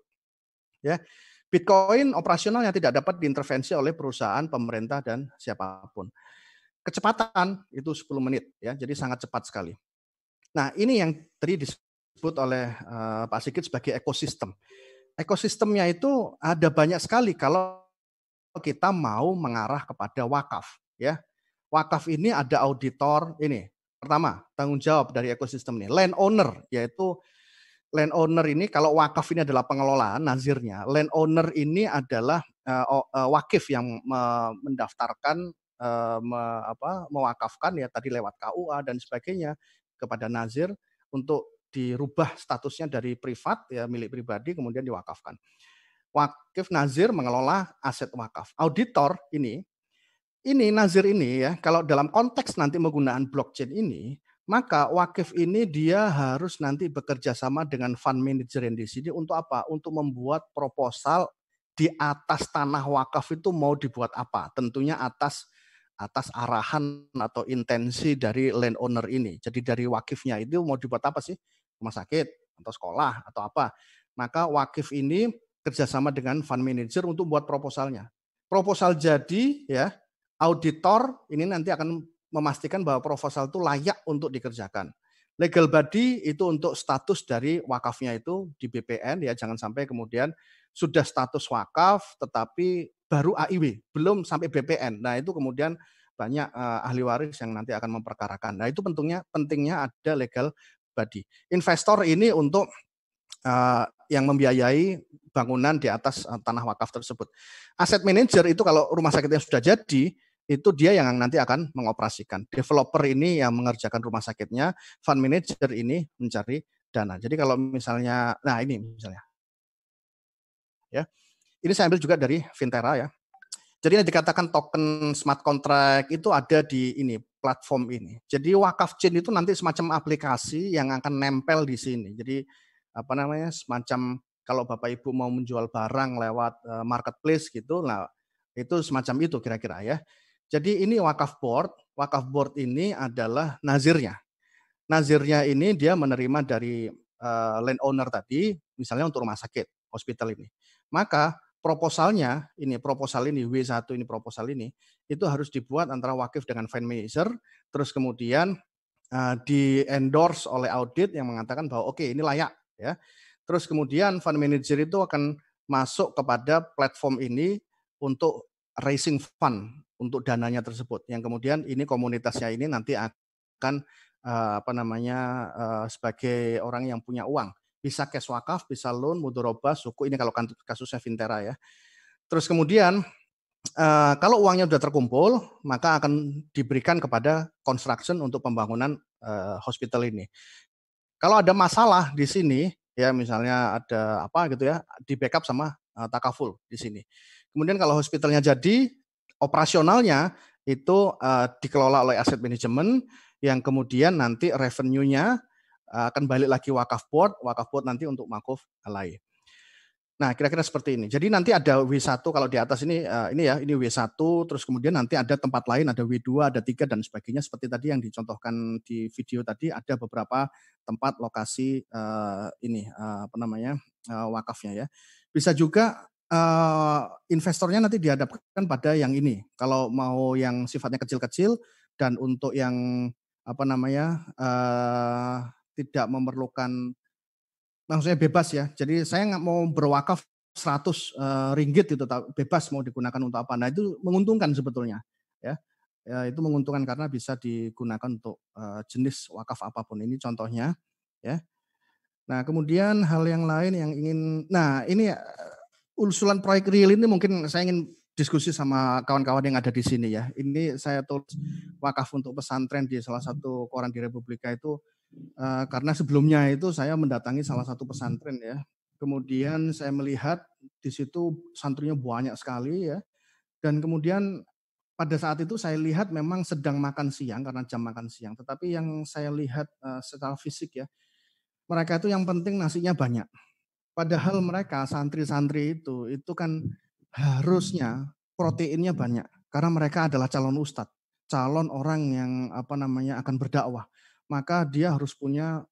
Ya, Bitcoin operasionalnya tidak dapat diintervensi oleh perusahaan, pemerintah dan siapapun. Kecepatan itu 10 menit, ya, jadi sangat cepat sekali. Nah, ini yang tadi disebut oleh Pak Sigit sebagai ekosistem. Ekosistemnya itu ada banyak sekali kalau kita mau mengarah kepada wakaf, ya. Wakaf ini ada auditor ini. Pertama, tanggung jawab dari ekosistem ini. Landowner, yaitu landowner ini kalau wakaf ini adalah pengelolaan nazirnya, landowner ini adalah wakif yang mendaftarkan mewakafkan ya tadi lewat KUA dan sebagainya kepada nazir untuk dirubah statusnya dari privat ya milik pribadi kemudian diwakafkan. Wakif nazir mengelola aset wakaf. Auditor ini nazir ini ya kalau dalam konteks nanti menggunakan blockchain ini maka wakif ini dia harus nanti bekerja sama dengan fund manager yang di sini untuk apa? Untuk membuat proposal di atas tanah wakaf itu mau dibuat apa? Tentunya atas arahan atau intensi dari landowner ini. Jadi dari wakifnya itu mau dibuat apa sih? Rumah sakit atau sekolah atau apa? Maka wakif ini kerjasama dengan fund manager untuk buat proposalnya. Proposal jadi ya auditor ini nanti akan memastikan bahwa proposal itu layak untuk dikerjakan. Legal body itu untuk status dari wakafnya itu di BPN ya jangan sampai kemudian sudah status wakaf tetapi baru AIW belum sampai BPN. Nah itu kemudian banyak ahli waris yang nanti akan memperkarakan. Nah itu pentingnya ada legal body. Investor ini untuk yang membiayai bangunan di atas tanah wakaf tersebut. Asset manager itu kalau rumah sakitnya sudah jadi itu dia yang nanti akan mengoperasikan. Developer ini yang mengerjakan rumah sakitnya, fund manager ini mencari dana. Jadi kalau misalnya, nah ini misalnya, ya, ini saya ambil juga dari Fintera ya. Jadi yang dikatakan token smart contract itu ada di ini platform ini. Jadi wakaf chain itu nanti semacam aplikasi yang akan nempel di sini. Jadi apa namanya semacam kalau Bapak Ibu mau menjual barang lewat marketplace gitu, nah itu semacam itu kira-kira ya. Jadi ini wakaf board ini adalah nazirnya. Nazirnya ini dia menerima dari landowner tadi, misalnya untuk rumah sakit, hospital ini. Maka proposal ini W1 ini proposal ini, itu harus dibuat antara wakif dengan fund manager, terus kemudian di endorse oleh audit yang mengatakan bahwa oke, ini layak ya. Terus kemudian fund manager itu akan masuk kepada platform ini untuk raising fund untuk dananya tersebut. Yang kemudian ini komunitasnya ini nanti akan sebagai orang yang punya uang. Bisa cash wakaf, bisa loan, mudharabah, suku. Ini kalau kasusnya Fintera ya. Terus kemudian kalau uangnya sudah terkumpul, maka akan diberikan kepada construction untuk pembangunan hospital ini. Kalau ada masalah di sini, ya misalnya ada apa gitu ya, di backup sama takaful di sini. Kemudian kalau hospitalnya jadi, operasionalnya itu dikelola oleh asset management yang kemudian nanti revenue-nya akan balik lagi wakaf board nanti untuk makuf alai. Nah, kira-kira seperti ini. Jadi nanti ada W1 kalau di atas ini ini W1 terus kemudian nanti ada tempat lain ada W2, ada 3 dan sebagainya seperti tadi yang dicontohkan di video tadi ada beberapa tempat lokasi wakafnya ya. Bisa juga investornya nanti dihadapkan pada yang ini. Kalau mau yang sifatnya kecil-kecil dan untuk yang tidak memerlukan maksudnya bebas ya. Jadi saya nggak mau berwakaf 100 ringgit itu bebas mau digunakan untuk apa. Nah itu menguntungkan sebetulnya ya. Ya itu menguntungkan karena bisa digunakan untuk jenis wakaf apapun. Ini contohnya ya. Nah kemudian hal yang lain yang ingin, nah ini usulan proyek real ini mungkin saya ingin diskusi sama kawan-kawan yang ada di sini ya. Ini saya tulis wakaf untuk pesantren di salah satu koran di Republika itu karena sebelumnya itu saya mendatangi salah satu pesantren ya. Kemudian saya melihat di situ santrinya banyak sekali ya. Dan kemudian pada saat itu saya lihat memang sedang makan siang karena jam makan siang. Tetapi yang saya lihat secara fisik ya, mereka itu yang penting nasinya banyak. Padahal mereka santri-santri itu kan harusnya proteinnya banyak karena mereka adalah calon ustadz, calon orang yang akan berdakwah. Maka dia harus punya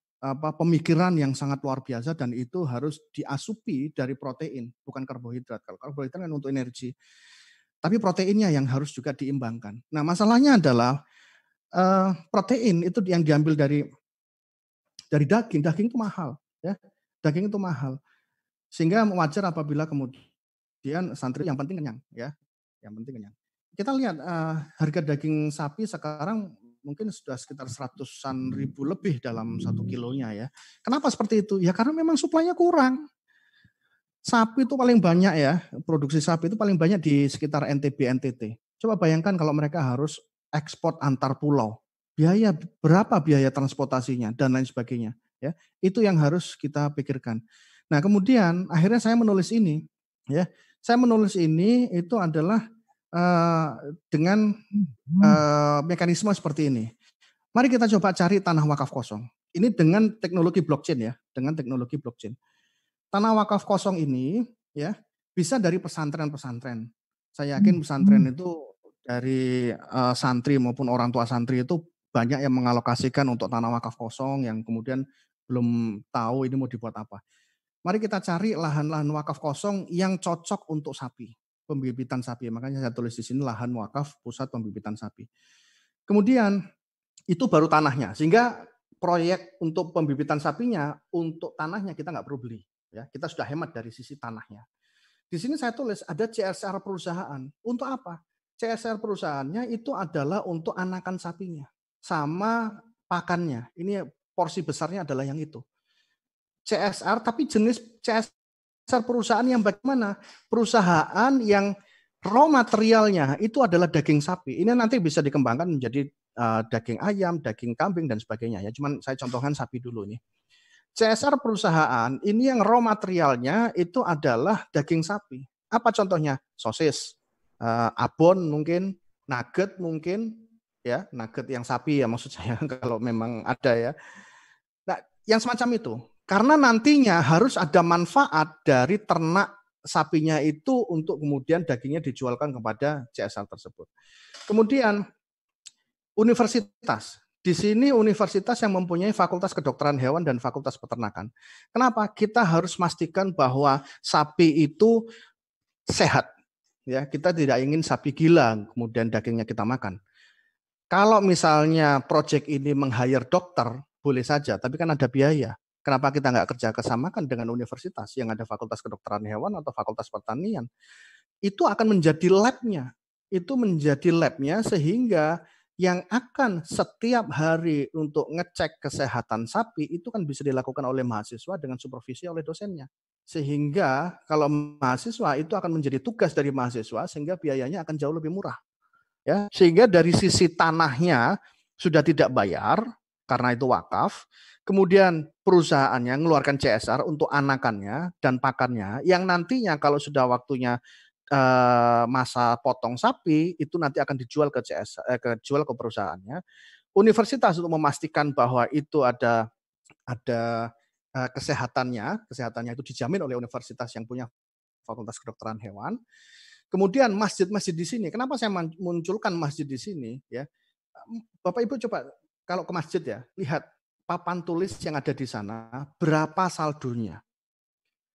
pemikiran yang sangat luar biasa dan itu harus diasupi dari protein, bukan karbohidrat. Kalau karbohidrat kan untuk energi. Tapi proteinnya yang harus juga diimbangkan. Nah, masalahnya adalah protein itu yang diambil dari daging. Daging itu mahal, ya. Daging itu mahal. Sehingga wajar apabila kemudian santri yang penting kenyang, ya. Yang penting kenyang. Kita lihat harga daging sapi sekarang mungkin sudah sekitar 100-an ribu lebih dalam 1 kilonya ya. Kenapa seperti itu? Ya karena memang suplainya kurang. Sapi itu paling banyak ya, produksi sapi itu paling banyak di sekitar NTB, NTT. Coba bayangkan kalau mereka harus ekspor antar pulau. Berapa biaya transportasinya dan lain sebagainya. Ya, itu yang harus kita pikirkan. Nah kemudian akhirnya saya menulis ini. Ya, saya menulis ini itu adalah dengan mekanisme seperti ini. Mari kita coba cari tanah wakaf kosong. Ini dengan teknologi blockchain ya, dengan teknologi blockchain. Tanah wakaf kosong ini ya bisa dari pesantren-pesantren. Saya yakin pesantren itu dari santri maupun orang tua santri itu banyak yang mengalokasikan untuk tanah wakaf kosong yang kemudian belum tahu ini mau dibuat apa. Mari kita cari lahan-lahan wakaf kosong yang cocok untuk sapi, pembibitan sapi. Makanya saya tulis di sini lahan wakaf pusat pembibitan sapi. Kemudian itu baru tanahnya, sehingga proyek untuk pembibitan sapinya, untuk tanahnya kita nggak perlu beli. Ya, kita sudah hemat dari sisi tanahnya. Di sini saya tulis ada CSR perusahaan. Untuk apa? CSR perusahaannya itu adalah untuk anakan sapinya sama pakannya. Ini porsi besarnya adalah yang itu. CSR tapi jenis CSR perusahaan yang bagaimana? Perusahaan yang raw materialnya itu adalah daging sapi. Ini nanti bisa dikembangkan menjadi daging ayam, daging kambing dan sebagainya ya. Cuman saya contohkan sapi dulu nih. CSR perusahaan ini yang raw materialnya itu adalah daging sapi. Apa contohnya? Sosis, abon mungkin, nugget mungkin, ya nugget yang sapi ya maksud saya kalau memang ada ya. Nah, yang semacam itu. Karena nantinya harus ada manfaat dari ternak sapinya itu untuk kemudian dagingnya dijualkan kepada CSR tersebut. Kemudian universitas. Di sini universitas yang mempunyai fakultas kedokteran hewan dan fakultas peternakan. Kenapa? Kita harus memastikan bahwa sapi itu sehat. Ya, kita tidak ingin sapi gila kemudian dagingnya kita makan. Kalau misalnya proyek ini meng-hire dokter, boleh saja, tapi kan ada biaya. Kenapa kita nggak kerja kesamakan dengan universitas yang ada fakultas kedokteran hewan atau fakultas pertanian? Itu akan menjadi lab-nya. Itu menjadi lab-nya sehingga yang akan setiap hari untuk ngecek kesehatan sapi itu kan bisa dilakukan oleh mahasiswa dengan supervisi oleh dosennya. Sehingga kalau mahasiswa itu akan menjadi tugas dari mahasiswa sehingga biayanya akan jauh lebih murah. Ya, sehingga dari sisi tanahnya sudah tidak bayar karena itu wakaf. Kemudian perusahaannya mengeluarkan CSR untuk anakannya dan pakannya yang nantinya kalau sudah waktunya masa potong sapi itu nanti akan dijual ke jual ke perusahaannya. Universitas untuk memastikan bahwa itu ada kesehatannya itu dijamin oleh universitas yang punya fakultas kedokteran hewan. Kemudian masjid-masjid di sini, kenapa saya munculkan masjid di sini ya? Bapak Ibu coba kalau ke masjid ya, lihat papan tulis yang ada di sana berapa saldonya.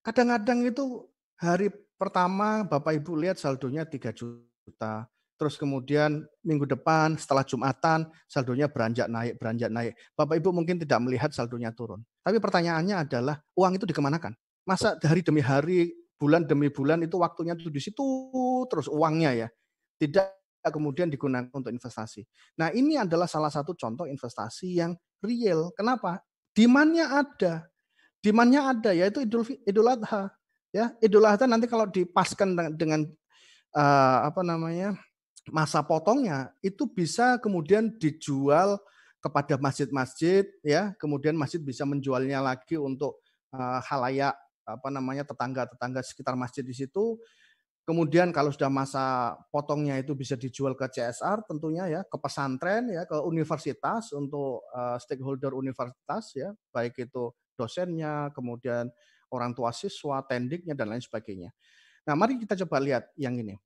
Kadang-kadang itu hari pertama Bapak Ibu lihat saldonya 3 juta, terus kemudian minggu depan setelah Jumatan saldonya beranjak naik. Bapak Ibu mungkin tidak melihat saldonya turun. Tapi pertanyaannya adalah uang itu dikemanakan? Masa hari demi hari, bulan demi bulan itu waktunya tuh di situ terus uangnya ya. Tidak kemudian digunakan untuk investasi. Nah, ini adalah salah satu contoh investasi yang real. Kenapa? Demand-nya ada. Demand-nya ada, yaitu Idul Adha. Ya, Idul Adha nanti kalau dipaskan dengan masa potongnya, itu bisa kemudian dijual kepada masjid-masjid, ya. Kemudian masjid bisa menjualnya lagi untuk khalayak, tetangga-tetangga sekitar masjid di situ. Kemudian kalau sudah masa potongnya itu bisa dijual ke CSR tentunya ya, ke pesantren ya, ke universitas untuk stakeholder universitas ya, baik itu dosennya, kemudian orang tua siswa, tendiknya dan lain sebagainya. Nah, mari kita coba lihat yang ini.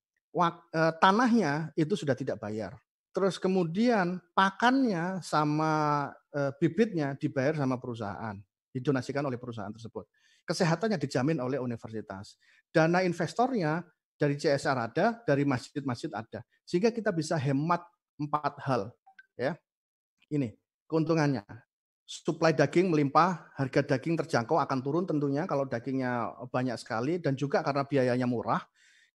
Tanahnya itu sudah tidak bayar. Terus kemudian pakannya sama bibitnya dibayar sama perusahaan, didonasikan oleh perusahaan tersebut. Kesehatannya dijamin oleh universitas. Dana investornya dari CSR ada, dari masjid-masjid ada. Sehingga kita bisa hemat 4 hal. Ya. Ini keuntungannya. Suplai daging melimpah, harga daging terjangkau akan turun tentunya kalau dagingnya banyak sekali, dan juga karena biayanya murah.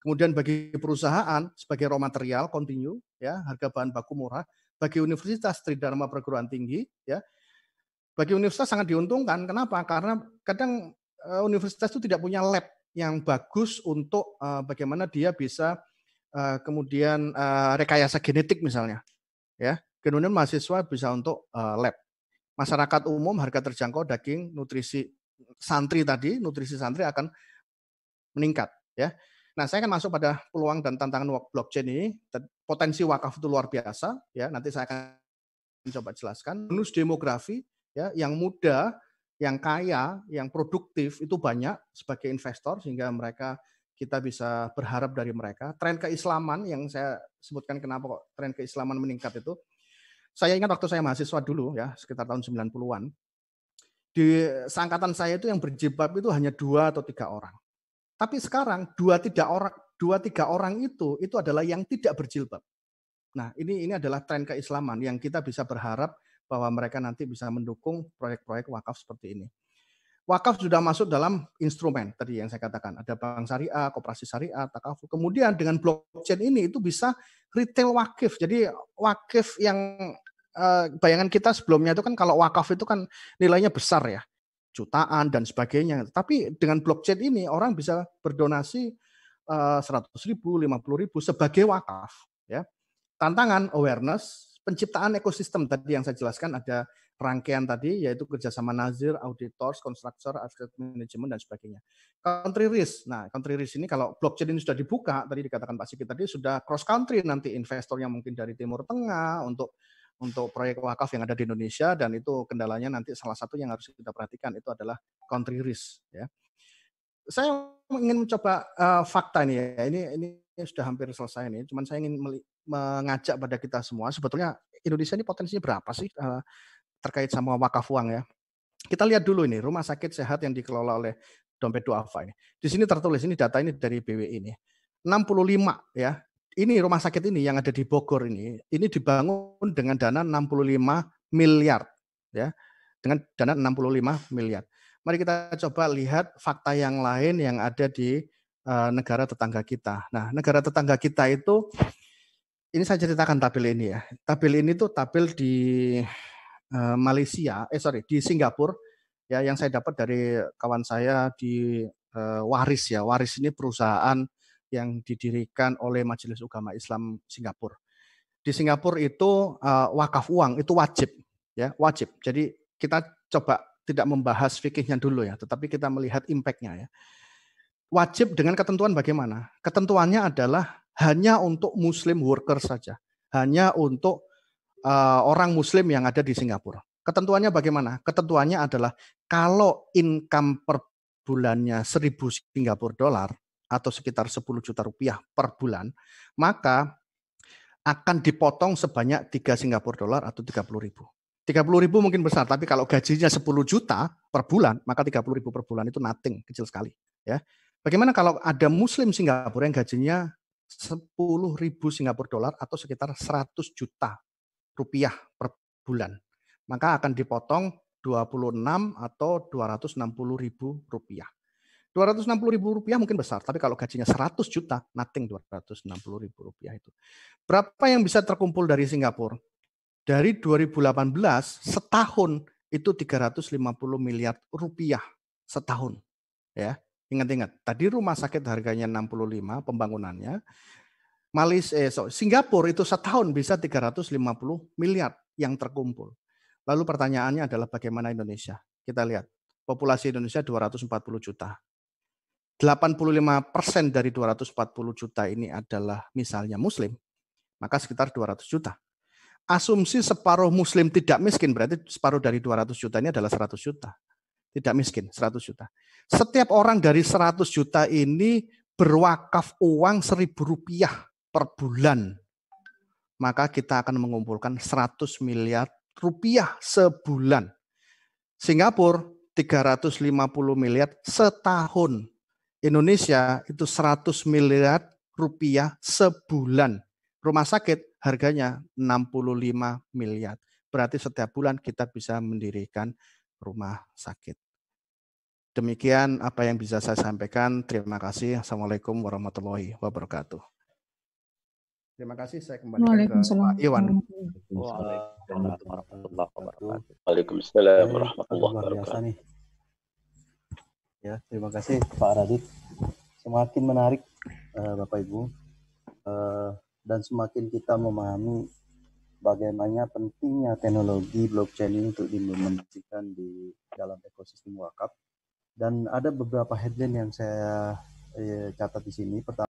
Kemudian bagi perusahaan sebagai raw material continue, ya, harga bahan baku murah. Bagi universitas Tridharma perguruan tinggi, ya, bagi universitas sangat diuntungkan. Kenapa? Karena kadang universitas itu tidak punya lab yang bagus untuk bagaimana dia bisa kemudian rekayasa genetik misalnya, ya. Kemudian mahasiswa bisa untuk lab. Masyarakat umum harga terjangkau daging, nutrisi santri akan meningkat, ya. Nah, saya akan masuk pada peluang dan tantangan blockchain ini. Potensi wakaf itu luar biasa, ya. Nanti saya akan coba jelaskan. Bonus demografi, ya, yang muda, yang kaya, yang produktif itu banyak sebagai investor sehingga kita bisa berharap dari mereka. Tren keislaman yang saya sebutkan kenapa kok tren keislaman meningkat itu. Saya ingat waktu saya mahasiswa dulu ya, sekitar tahun 90-an. Di seangkatan saya itu yang berjilbab itu hanya 2 atau 3 orang. Tapi sekarang 2-3 orang itu adalah yang tidak berjilbab. Nah, ini adalah tren keislaman yang kita bisa berharap bahwa mereka nanti bisa mendukung proyek-proyek wakaf seperti ini. Wakaf sudah masuk dalam instrumen tadi yang saya katakan, ada bank syariah, koperasi syariah, takaful. Kemudian dengan blockchain ini itu bisa retail wakif. Jadi wakif yang bayangan kita sebelumnya itu kan kalau wakaf itu kan nilainya besar ya, jutaan dan sebagainya. Tapi dengan blockchain ini orang bisa berdonasi 100.000, 50.000 sebagai wakaf. Ya. Tantangan awareness, penciptaan ekosistem tadi yang saya jelaskan, ada rangkaian tadi yaitu kerjasama nazir, auditors, konstruktor, asset management dan sebagainya. Country risk. Nah, country risk ini kalau blockchain ini sudah dibuka, tadi dikatakan Pak Sigit tadi sudah cross country, nanti investornya mungkin dari Timur Tengah untuk proyek wakaf yang ada di Indonesia, dan itu kendalanya nanti salah satu yang harus kita perhatikan itu adalah country risk. Ya. Saya ingin mencoba fakta ini ya. Ini sudah hampir selesai nih. Cuman saya ingin mengajak pada kita semua, sebetulnya Indonesia ini potensinya berapa sih terkait sama wakaf uang ya. Kita lihat dulu ini rumah sakit sehat yang dikelola oleh Dompet Duafa ini. Di sini tertulis, ini data ini dari BWI ini. 65 ya. Ini rumah sakit ini yang ada di Bogor ini dibangun dengan dana 65 miliar ya. Dengan dana 65 miliar. Mari kita coba lihat fakta yang lain yang ada di negara tetangga kita. Nah, negara tetangga kita itu, ini saya ceritakan tabel ini ya. Tabel ini tuh tabel di Malaysia, di Singapura ya, yang saya dapat dari kawan saya di Waris ya. Waris ini perusahaan yang didirikan oleh Majelis Ulama Islam Singapura. Di Singapura itu wakaf uang itu wajib ya, wajib. Jadi kita coba tidak membahas fikihnya dulu ya, tetapi kita melihat impact-nya ya. Wajib dengan ketentuan bagaimana? Ketentuannya adalah hanya untuk Muslim worker saja, hanya untuk orang Muslim yang ada di Singapura. Ketentuannya bagaimana? Ketentuannya adalah kalau income per bulannya 1.000 Singapura dolar atau sekitar 10 juta rupiah per bulan, maka akan dipotong sebanyak 3 Singapura dolar atau 30.000. 30.000 mungkin besar, tapi kalau gajinya 10 juta per bulan, maka 30.000 per bulan itu nothing, kecil sekali. Ya. Bagaimana kalau ada Muslim Singapura yang gajinya 10.000 Singapura dolar atau sekitar 100 juta rupiah per bulan. Maka akan dipotong 26 atau 260.000 rupiah. 260.000 rupiah mungkin besar, tapi kalau gajinya 100 juta, nothing 260.000 rupiah itu. Berapa yang bisa terkumpul dari Singapura? Dari 2018 setahun itu 350 miliar rupiah setahun. Ya, ingat-ingat. Tadi rumah sakit harganya 65 pembangunannya. Singapura itu setahun bisa 350 miliar yang terkumpul. Lalu pertanyaannya adalah bagaimana Indonesia? Kita lihat, populasi Indonesia 240 juta. 85% dari 240 juta ini adalah misalnya Muslim, maka sekitar 200 juta. Asumsi separuh Muslim tidak miskin, berarti separuh dari 200 juta ini adalah 100 juta. Tidak miskin, 100 juta. Setiap orang dari 100 juta ini berwakaf uang 1.000 rupiah per bulan. Maka kita akan mengumpulkan 100 miliar rupiah sebulan. Singapura 350 miliar setahun. Indonesia itu 100 miliar rupiah sebulan. Rumah sakit harganya 65 miliar. Berarti setiap bulan kita bisa mendirikan rumah sakit. Demikian apa yang bisa saya sampaikan. Terima kasih. Assalamualaikum warahmatullahi wabarakatuh. Terima kasih. Saya kembalikan ke Pak Iwan. Waalaikumsalam warahmatullahi wabarakatuh. Waalaikumsalam warahmatullahi wabarakatuh. Ya, terima kasih Pak Radit. Semakin menarik Bapak Ibu, dan semakin kita memahami bagaimana pentingnya teknologi blockchain ini untuk diimplementasikan di dalam ekosistem wakaf. Dan ada beberapa headline yang saya catat di sini. Pertama,